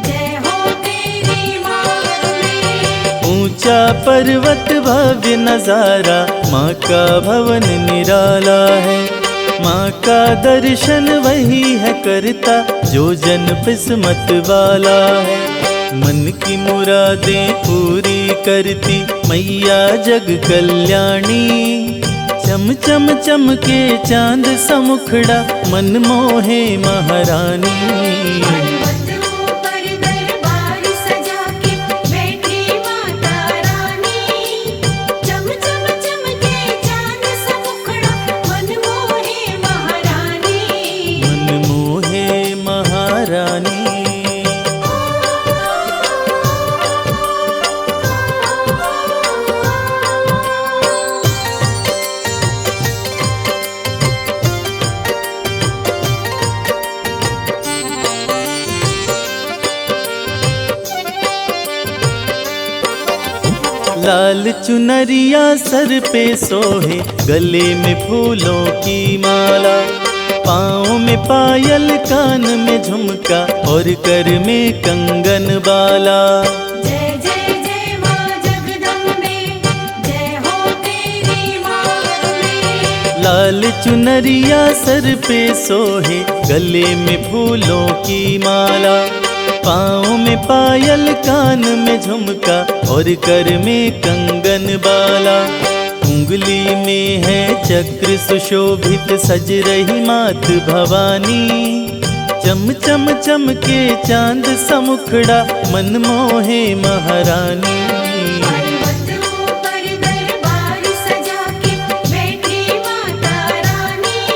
जय हो तेरी माँ। ऊंचा पर्वत भव्य नजारा, माँ का भवन निराला है। माँ का दर्शन वही है करता, जो जन किस्मत वाला है। मन की मुरादें पूरी करती मैया जग कल्याणी। चम चम चमके चांद सा मुखड़ा, मन मोहे महारानी। पर्वतों पर दरबार सजा के बैठी माता रानी। चम चम चमके चांद सा मुखड़ा, मन मोहे महारानी। मन मोहे महारानी। लाल चुनरिया सर पे सोहे, गले में फूलों की माला। पाँव में पायल, कान में झुमका और कर में कंगन बाला। जय जय जय माँ जगदम्बे, जय हो तेरी माँ। लाल चुनरिया सर पे सोहे, गले में फूलों की माला। पाँव में पायल, कान में झुमका और कर में कंगन बाला। उंगली में है चक्र सुशोभित, सज रही मात भवानी। चम चम चमके चांद सा मुखड़ा, मन मोहे महारानी। पर्वतों पर दरबार सजा के बैठी माता रानी।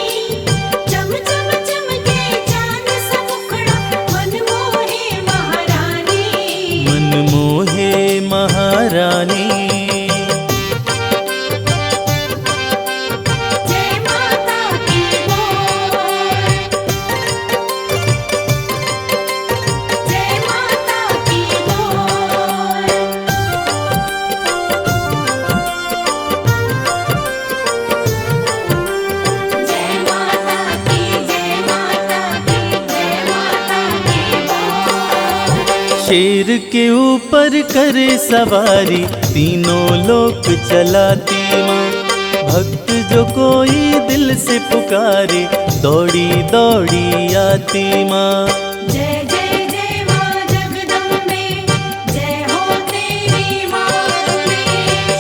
चम चम चमके चांद सा मुखड़ा, मन मोहे महारानी। मन मोहे महारानी। जय माता की बोल, जय माता की बोल। जय माता की, जय माता की, जय माता की बोल। शेर के ऊपर करे सवारी, तीनों लोक चलाती माँ। भक्त जो कोई दिल से पुकारे, दौड़ी दौड़ी आती माँ। जय जय जय माँ जगदम्बे, जय हो तेरी माँ।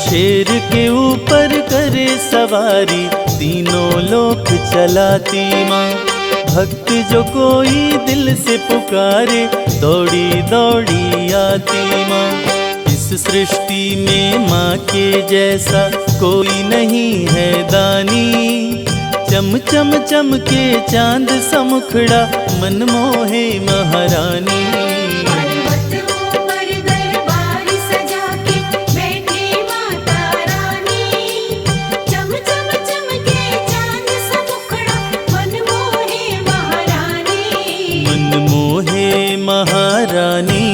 शेर के ऊपर करे सवारी, तीनों लोक चलाती माँ। भक्त जो कोई दिल से पुकारे, दौड़ी दौड़ी आती माँ। इस सृष्टि में माँ के जैसा कोई नहीं है दानी। चम चम चमके चांद सा मुखड़ा, मन मोहे महारानी। पर्वतों पर दरबार सजा के बैठी माता रानी। चम चम चमके चांद सा मुखड़ा, मन मोहे महारानी। मन मोहे महारानी।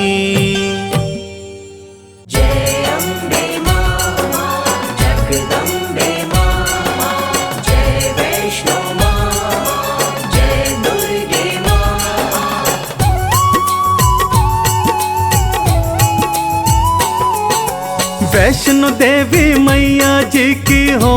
वैष्णो देवी मैया जी की हो,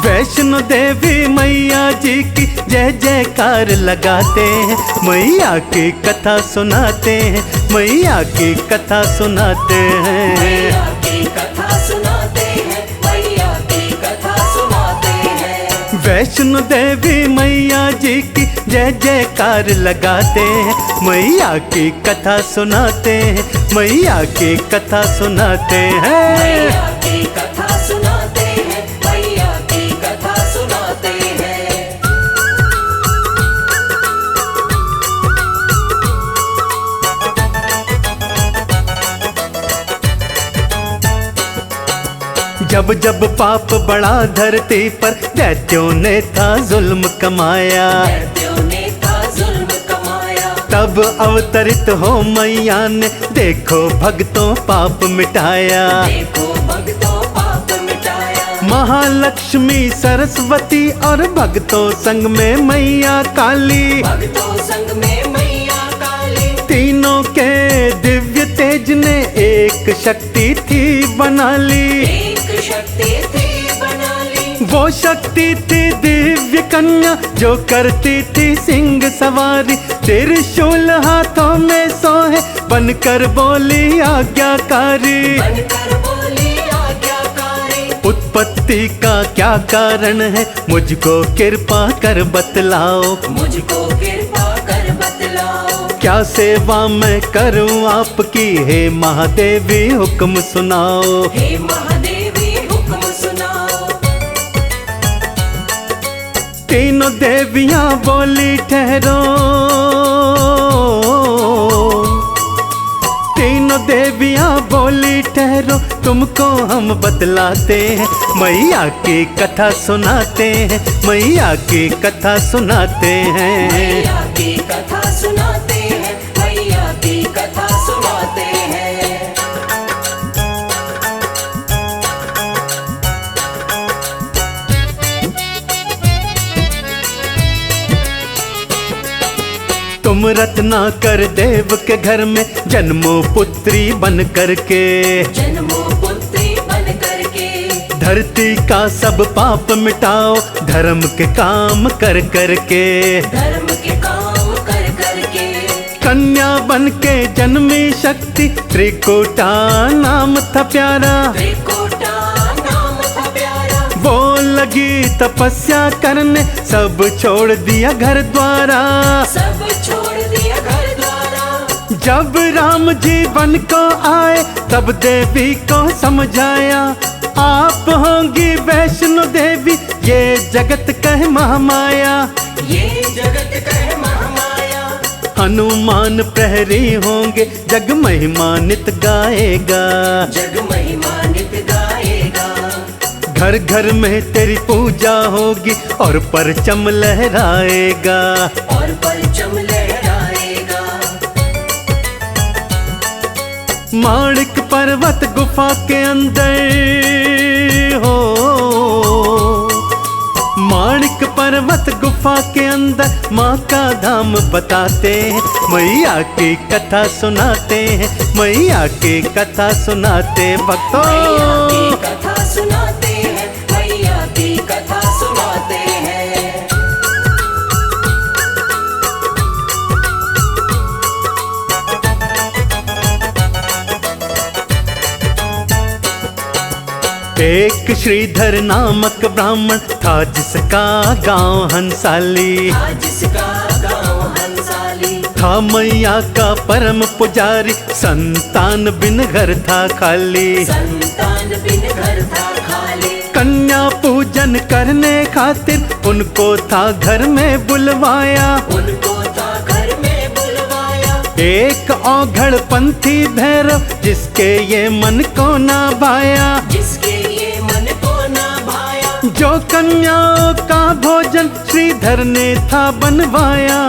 वैष्णो देवी मैया जी की जय जयकार लगाते हैं। मैया की कथा सुनाते हैं, मैया की कथा सुनाते हैं। मैया की कथा सुनाते हैं, मैया की कथा सुनाते हैं। वैष्णो देवी मैया जी की जय जयकार लगाते हैं, मैया की कथा सुनाते हैं, मैया की कथा सुनाते हैं। मैया की कथा सुनाते हैं, मैया की कथा सुनाते हैं। जब जब पाप बढ़ा धरती पर, दैत्यों ने था जुल्म कमाया, दैत्यों ने था जुल्म कमाया। तब अवतरित हो मैया ने, देखो भक्तों पाप मिटाया। देखो भक्तों पाप मिटाया। महालक्ष्मी सरस्वती और भक्तों संग में मैया काली, भक्तों संग में मैया काली। तीनों के दिव्य तेज ने एक शक्ति थी बना ली। एक शक्ति थी बना ली। वो शक्ति थी दिव्य कन्या, जो करती थी सिंह सवारी। त्रिशूल हाथों में सोहे, बनकर बोली आज्ञाकारी। बनकर बोली आज्ञाकारी। उत्पत्ति का क्या कारण है, मुझको कृपा कर बतलाओ। मुझको कृपा कर बतलाओ। क्या सेवा मैं करूं आपकी, हे महादेवी हुक्म सुनाओ। हे महादेवी हुक्म सुनाओ। तीनों देवियां बोली ठहरो, तीनों देवियां बोली ठहरो, तुमको हम बतलाते हैं, मैया की कथा सुनाते हैं, मैया की कथा सुनाते हैं। मैया की कथा सुनाते हैं, मैया की कथा सुनाते हैं। तुम रत्नाकर देव के घर में जन्मो पुत्री बन करके, जन्मो पुत्री बन करके। धरती का सब पाप मिटाओ, धर्म के काम कर करके। धर्म के काम कर करके। कन्या बन के जन्मी शक्ति, त्रिकुटा नाम था प्यारा। त्रिकुटा नाम था प्यारा। वो लगी तपस्या करने, सब छोड़ दिया घर द्वारा। सब छोड़ दिया घर द्वारा। जब राम जी वन को आए, तब देवी को समझाया, आप होंगी वैष्णो देवी, ये जगत कह महामाया। ये जगत कह महामाया। हनुमान प्रहरी होंगे, जग महिमा नित गाएगा। जग महिमा नित गाएगा। घर घर में तेरी पूजा होगी, और परचम लहराएगा। और परचम लहराएगा। माणिक पर्वत गुफा के अंदर हो, माणिक पर्वत गुफा के अंदर माँ का धाम बताते हैं, मैया की कथा सुनाते हैं, मैया की कथा सुनाते भक्तों। मैया की कथा सुनाते हैं, मैया की कथा सुनाते हैं। एक श्रीधर नामक ब्राह्मण था, जिसका गांव हंसाली। जिसका गाँव हंसाली। था मैया का परम पुजारी, संतान बिन घर था खाली। संतान बिन घर था खाली। कन्या पूजन करने खातिर उनको था घर में बुलवाया। उनको था घर में बुलवाया। एक औघड़ पंथी भैरव, जिसके ये मन को ना भाया। जिसके ये मन को ना भाया। जो कन्याओं का भोजन श्रीधर ने था बनवाया।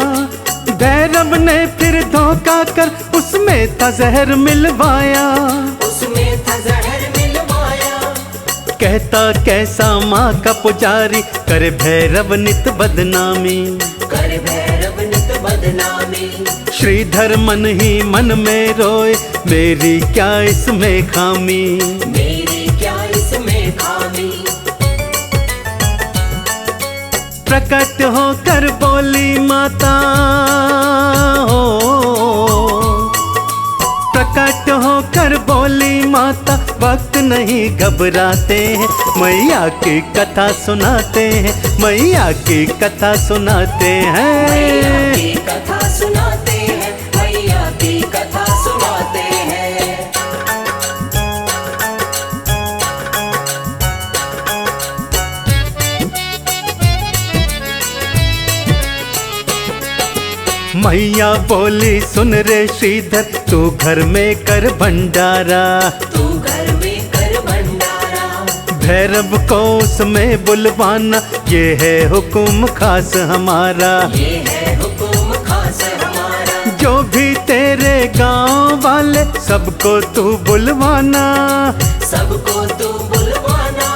भैरव ने फिर धोखा कर उसमें था जहर मिलवाया। उसमें था जहर मिलवाया। कहता कैसा माँ का पुजारी, करे भैरव नित बदनामी। कर भैरव नित बदनामी। श्रीधर मन ही मन में रोए, मेरी क्या इसमें खामी। मेरी क्या इसमें खामी। प्रकट होकर बोली माता हो, प्रकट होकर बोली माता, वक्त नहीं घबराते हैं, मैया की कथा सुनाते हैं, मैया की कथा सुनाते मैया हैं। की कथा सुनाते हैं, मैया की कथा सुनाते हैं। मैया बोली सुन रे श्रीधर, तू घर में कर भंडारा, तू घर में कर भंडारा। भैरव को उसमें बुलवाना, ये है हुक्म खास हमारा। ये है हुक्म खास हमारा। जो भी तेरे गांव वाले सबको तू बुलवाना, सबको तू बुलवाना।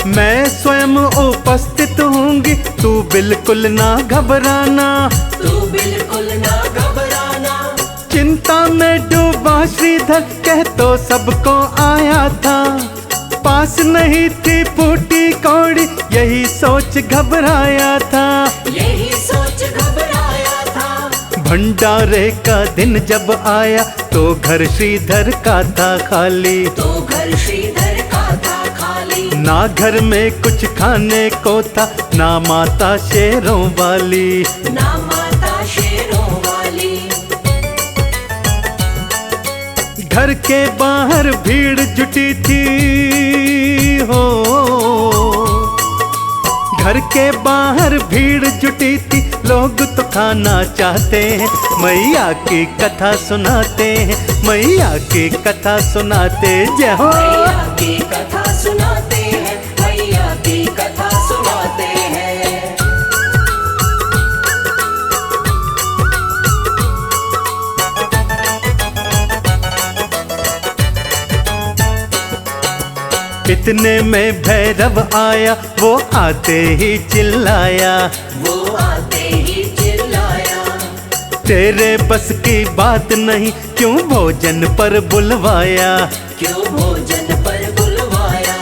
मैं स्वयं उपस्थित होंगी, तू बिल्कुल ना घबराना। तू बिल्कुल ना घबराना। चिंता में डूबा श्रीधर, कह तो सबको आया था, पास नहीं थी फूटी कौड़ी, यही सोच घबराया था। यही सोच घबराया था। भंडारे का दिन जब आया, तो घर श्रीधर का था खाली, तो घर श्रीधर का था खाली। ना घर में कुछ खाने को था, ना माता शेरों वाली, ना माता शेरों वाली। घर के बाहर भीड़ जुटी थी हो, घर के बाहर भीड़ जुटी थी, लोग तो खाना चाहते हैं, मैया की कथा सुनाते हैं, मैया की कथा सुनाते। जय हो। मैया की कथा सुनाते हैं, मैया की कथा सुनाते हैं। इतने में भैरव आया, वो आते ही चिल्लाया, वो आते ही चिल्लाया। तेरे बस की बात नहीं, क्यों भोजन पर बुलवाया। क्यों भोजन पर बुलवाया।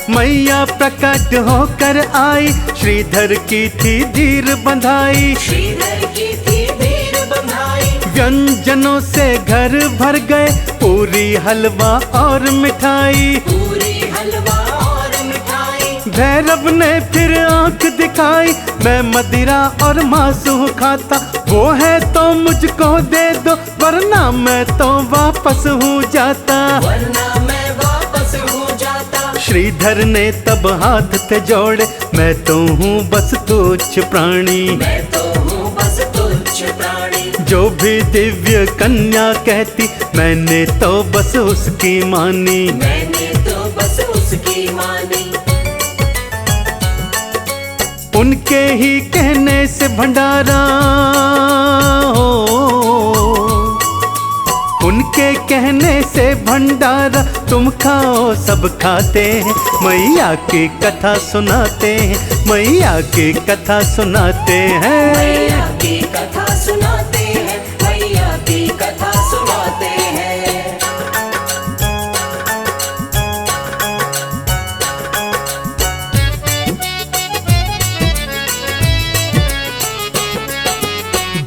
मैया प्रकट होकर आई, श्रीधर की थी धीर बंधाई, श्रीधर की थी धीर बंधाई। व्यंजनों से घर भर गए, पूरी हलवा और मिठाई, पूरी हलवा और मिठाई। भैरव ने फिर आंख दिखाई, मैं मदिरा और मांस खाता, वो है तो मुझको दे दो, वरना मैं तो वापस हो जाता, वरना मैं वापस हो जाता। श्रीधर ने तब हाथ थे जोड़े, मैं तो हूँ बस तुच्छ प्राणी, मैं तो हूँ बस तुच्छ प्राणी। जो भी दिव्य कन्या कहती, मैंने तो बस उसकी मानी, मैंने तो बस उसकी मानी। उनके ही कहने से भंडारा हो, उनके कहने से भंडारा, तुम खाओ सब खाते हैं, मैया की कथा सुनाते हैं, मैया की कथा सुनाते हैं। मैया की कथा सुनाते हैं, मैया की कथा सुनाते हैं।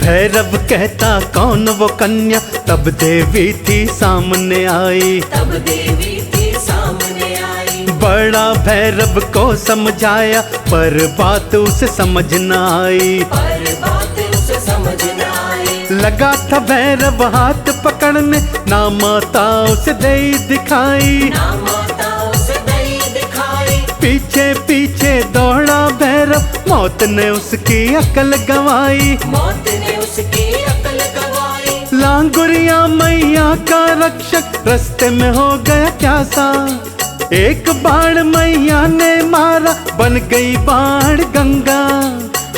भैरव कहता कौन वो कन्या, तब देवी थी सामने आई, तब देवी थी सामने आई। बड़ा भैरव को समझाया, पर बात उसे समझ न आई, पर बात उसे समझ न आई। लगा था भैरव हाथ पकड़ने, ना माता उसे दे दिखाई, ना माता उसे दई दिखाई। पीछे पीछे दौड़ा भैरव, मौत ने उसकी अकल गंवाई, मौत ने उसकी अकल गंवाई। लांगुरिया मैया का रक्षक, रास्ते में हो गया प्यासा, एक बाण मैया ने मारा, बन गई बाण गंगा,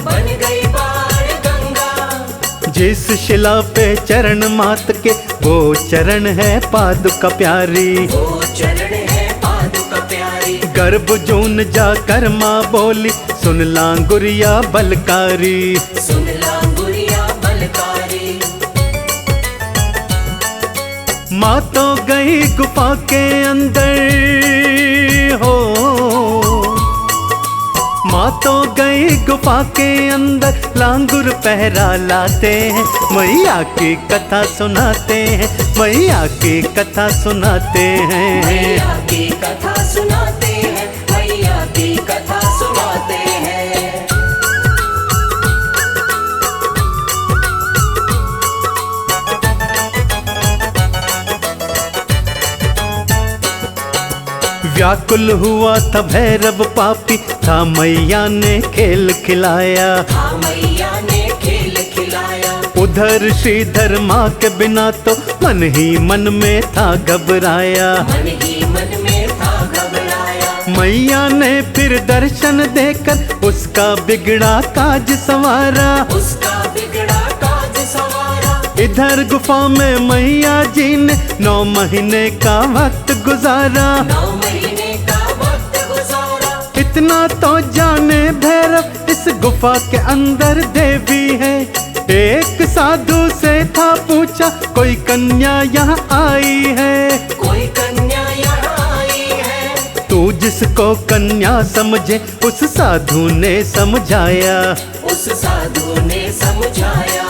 बन गई बाण गंगा। जिस शिला पे चरण मात के, वो चरण है पादुका प्यारी, वो चरण है पादुका प्यारी। गर्भ जून जाकर माँ बोली, सुन लांगुरिया बलकारी, सुन लांगुरिया बलकारी। माँ तो गई गुफा के अंदर हो, माँ तो गई गुफा के अंदर लांगुर पहरा लाते हैं, मैया की कथा सुनाते हैं, मैया की कथा सुनाते हैं। मैया की कथा सुनाते हैं, मैया की कथा सुनाते हैं। व्याकुल हुआ था भैरव पापी, था मैया ने खेल खिलाया, हाँ मैया ने खेल खिलाया। उधर श्रीधर माँ के बिना तो मन ही मन में था घबराया, मन ही मन में था घबराया। मैया ने फिर दर्शन देकर उसका बिगड़ा काज संवारा, उसका बिगड़ा काज संवारा। इधर गुफा में मैया जी ने 9 महीने का वक्त गुजारा, 9 महीने का वक्त गुजारा। इतना तो जाने भैरव इस गुफा के अंदर देवी है। एक साधु से था पूछा कोई कन्या यहाँ आई है, कोई कन्या यहाँ आई है। तू जिसको कन्या समझे उस साधु ने समझाया, उस साधु ने समझाया।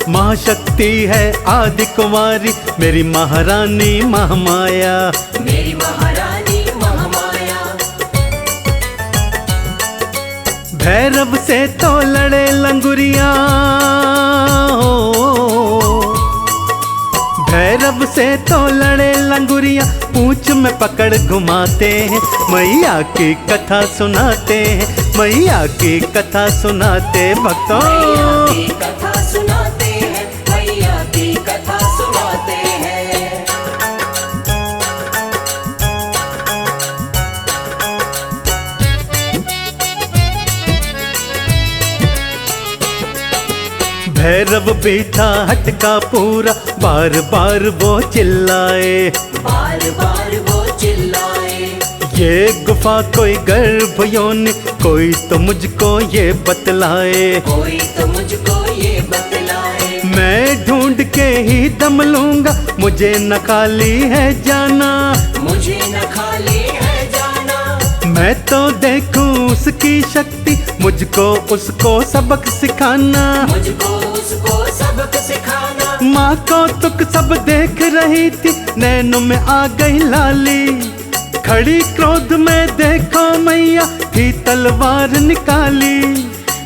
महाशक्ति है आदि कुमारी मेरी महारानी महामाया, मेरी महारानी महामाया। भैरव से तो लड़े लंगुरिया, भैरव से तो लड़े लंगुरिया, पूंछ में पकड़ घुमाते हैं, मैया की कथा सुनाते हैं, मैया की कथा सुनाते भक्तों। मैया की कथा सुनाते हैं, मैया की कथा सुनाते हैं। भैरव भी था हटका पूरा, बार बार वो चिल्लाए, बार बार वो चिल्लाए। ये गुफा कोई गर्भ योनि, कोई तो मुझको ये बतलाए, कोई तो मुझको ये बतलाए। मैं ढूंढ के ही दम लूंगा, मुझे न खाली है जाना, मुझे न खाली है जाना। मैं तो देखूं उसकी शक्ति, मुझको उसको सबक सिखाना, मुझको उसको सबक सिखाना। माँ को तुक सब देख रही थी, नैनों में आ गई लाली, खड़ी क्रोध में देखो मैया थी तलवार निकाली,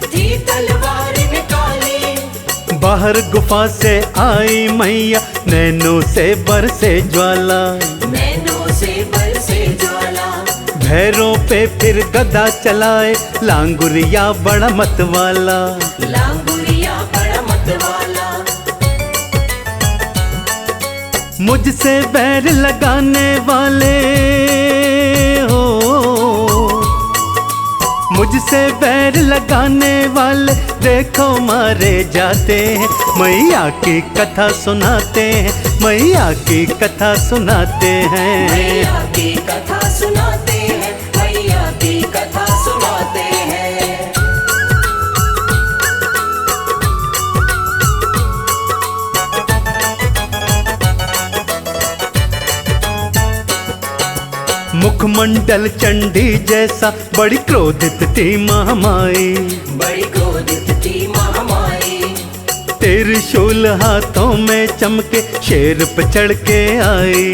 थी तलवार निकाली। बाहर गुफा से आई मैया, नैनों से बरसे ज्वाला, नैनों से बरसे ज्वाला। भैरों पे फिर गदा चलाए, लांगुरिया बड़ा मत वाला, लांगुरिया बड़ा मत वाला। मुझसे बैर लगाने वाले हो, मुझसे बैर लगाने वाले देखो मारे जाते हैं, मैया की कथा सुनाते हैं, मैया की कथा सुनाते हैं। मैया की कथा सुनाते हैं, मैया की कथा सुनाते हैं। मुखमंडल चंडी जैसा बड़ी क्रोधित थी महामाई, बड़ी क्रोधित थी महामाई। त्रिशूल हाथों में चमके शेर पे चढ़ के आई,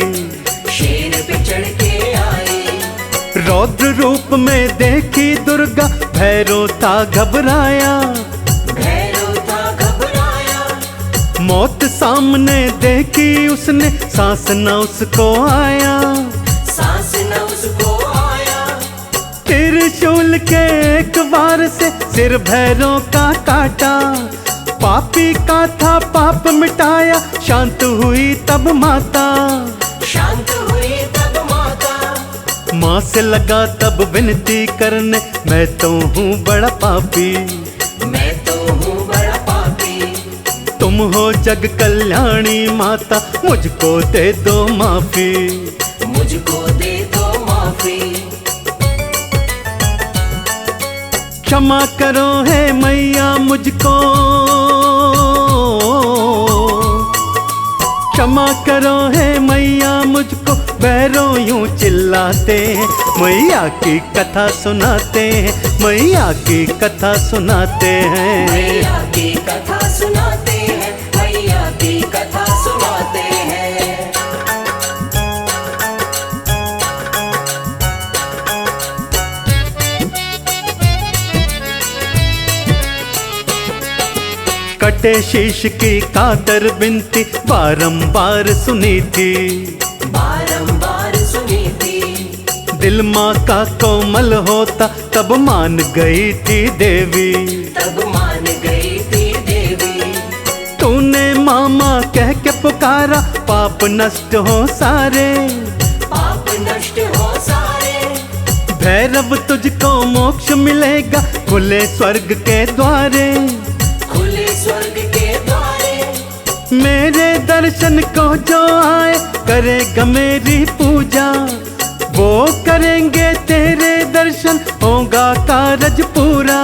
शेर पे चढ़ के आई। रौद्र रूप में देखी दुर्गा, भैरव था घबराया, भैरव था घबराया। मौत सामने देखी उसने, सांस न उसको आया, सांस न उसको आया। त्रिशूल के एक बार से सिर भैरव का काटा, पापी का था पाप मिटाया, शांत हुई तब माता, शांत हुई तब माता। माँ से लगा तब विनती करने, मैं तो हूँ बड़ा पापी, मैं तो हूँ बड़ा पापी। तुम हो जग कल्याणी माता, मुझको दे दो माफी, मुझको दे दो माफी। क्षमा करो है मैया मुझको, क्षमा करो है मैया मुझको, भैरव यूं चिल्लाते हैं, मैया की कथा सुनाते हैं, मैया की कथा सुनाते हैं। मैया की कथा सुनाते हैं, मैया की कथा सुनाते हैं। कटे शीश की कातर बिनती बारंबार सुनी थी, बारंबार सुनी थी। दिल माँ का कोमल होता तब मान गई थी देवी, तब मान गई थी देवी। तूने मामा कह के पुकारा पाप नष्ट हो सारे, पाप नष्ट हो सारे। भैरव तुझको मोक्ष मिलेगा, खुले स्वर्ग के द्वारे, खुले स्वर्ग के द्वारे। मेरे दर्शन को जो आए करेगा मेरी पूजा, वो करेंगे तेरे दर्शन, होगा कारज पूरा,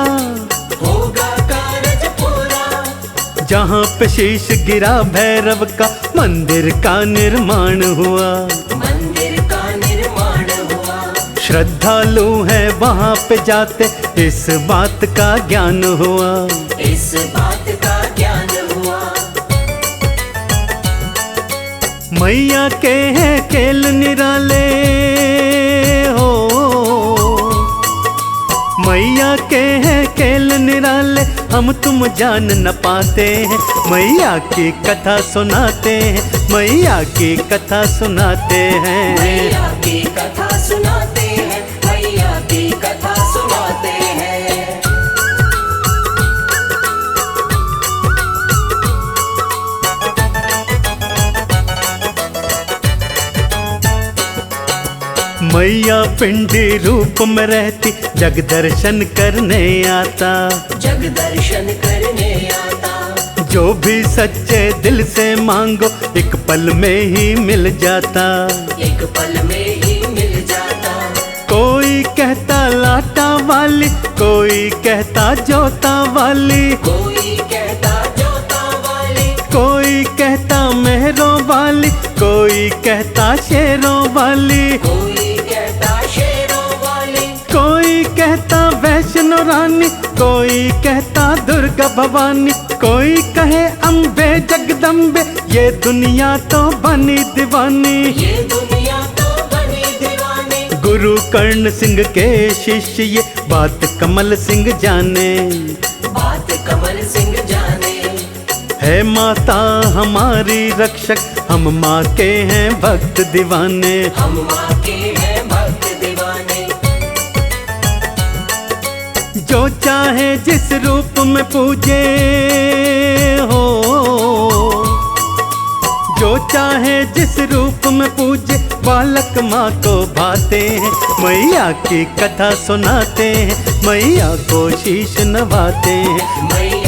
होगा कारज पूरा। जहाँ पे शीश गिरा भैरव का मंदिर का निर्माण हुआ, मंदिर का निर्माण हुआ। श्रद्धालु है वहाँ पे जाते इस बात का ज्ञान हुआ, इस बात का ज्ञान हुआ। मैया के हैं खेल निराले हो, मैया के हैं खेल निराले, हम तुम जान न पाते हैं, मैया की कथा सुनाते हैं, मैया की कथा सुनाते हैं। मैया की कथा सुनाते हैं, मैया की कथा सुनाते हैं। मैया पिंडी रूप में रहती जग दर्शन करने आता, जग दर्शन करने आता। जो भी सच्चे दिल से मांगो एक पल में ही मिल जाता, एक पल में ही मिल जाता। कोई कहता लाटा वाली, कोई कहता जोता वाली, कोई कहता जोता वाली, कोई कहता मेहरों वाली, कोई कहता शेरों वाली, कोई कहता शेरों वाली, कोई कहता वैष्णो रानी, कोई कहता दुर्गा भवानी, कोई कहे अम्बे जगदम्बे, ये दुनिया तो बनी दीवानी। ये दुनिया तो बनी दीवानी। गुरु कर्ण सिंह के शिष्य ये बात कमल सिंह जाने, बात कमल सिंह जाने। है माता हमारी रक्षक, हम माँ के हैं भक्त दीवाने, हम माँ के हैं भक्त दीवाने। जो चाहे जिस रूप में पूजे हो, जो चाहे जिस रूप में पूजे, बालक माँ को भाते हैं, मैया की कथा सुनाते हैं, मैया को शीश नवाते हैं। मैया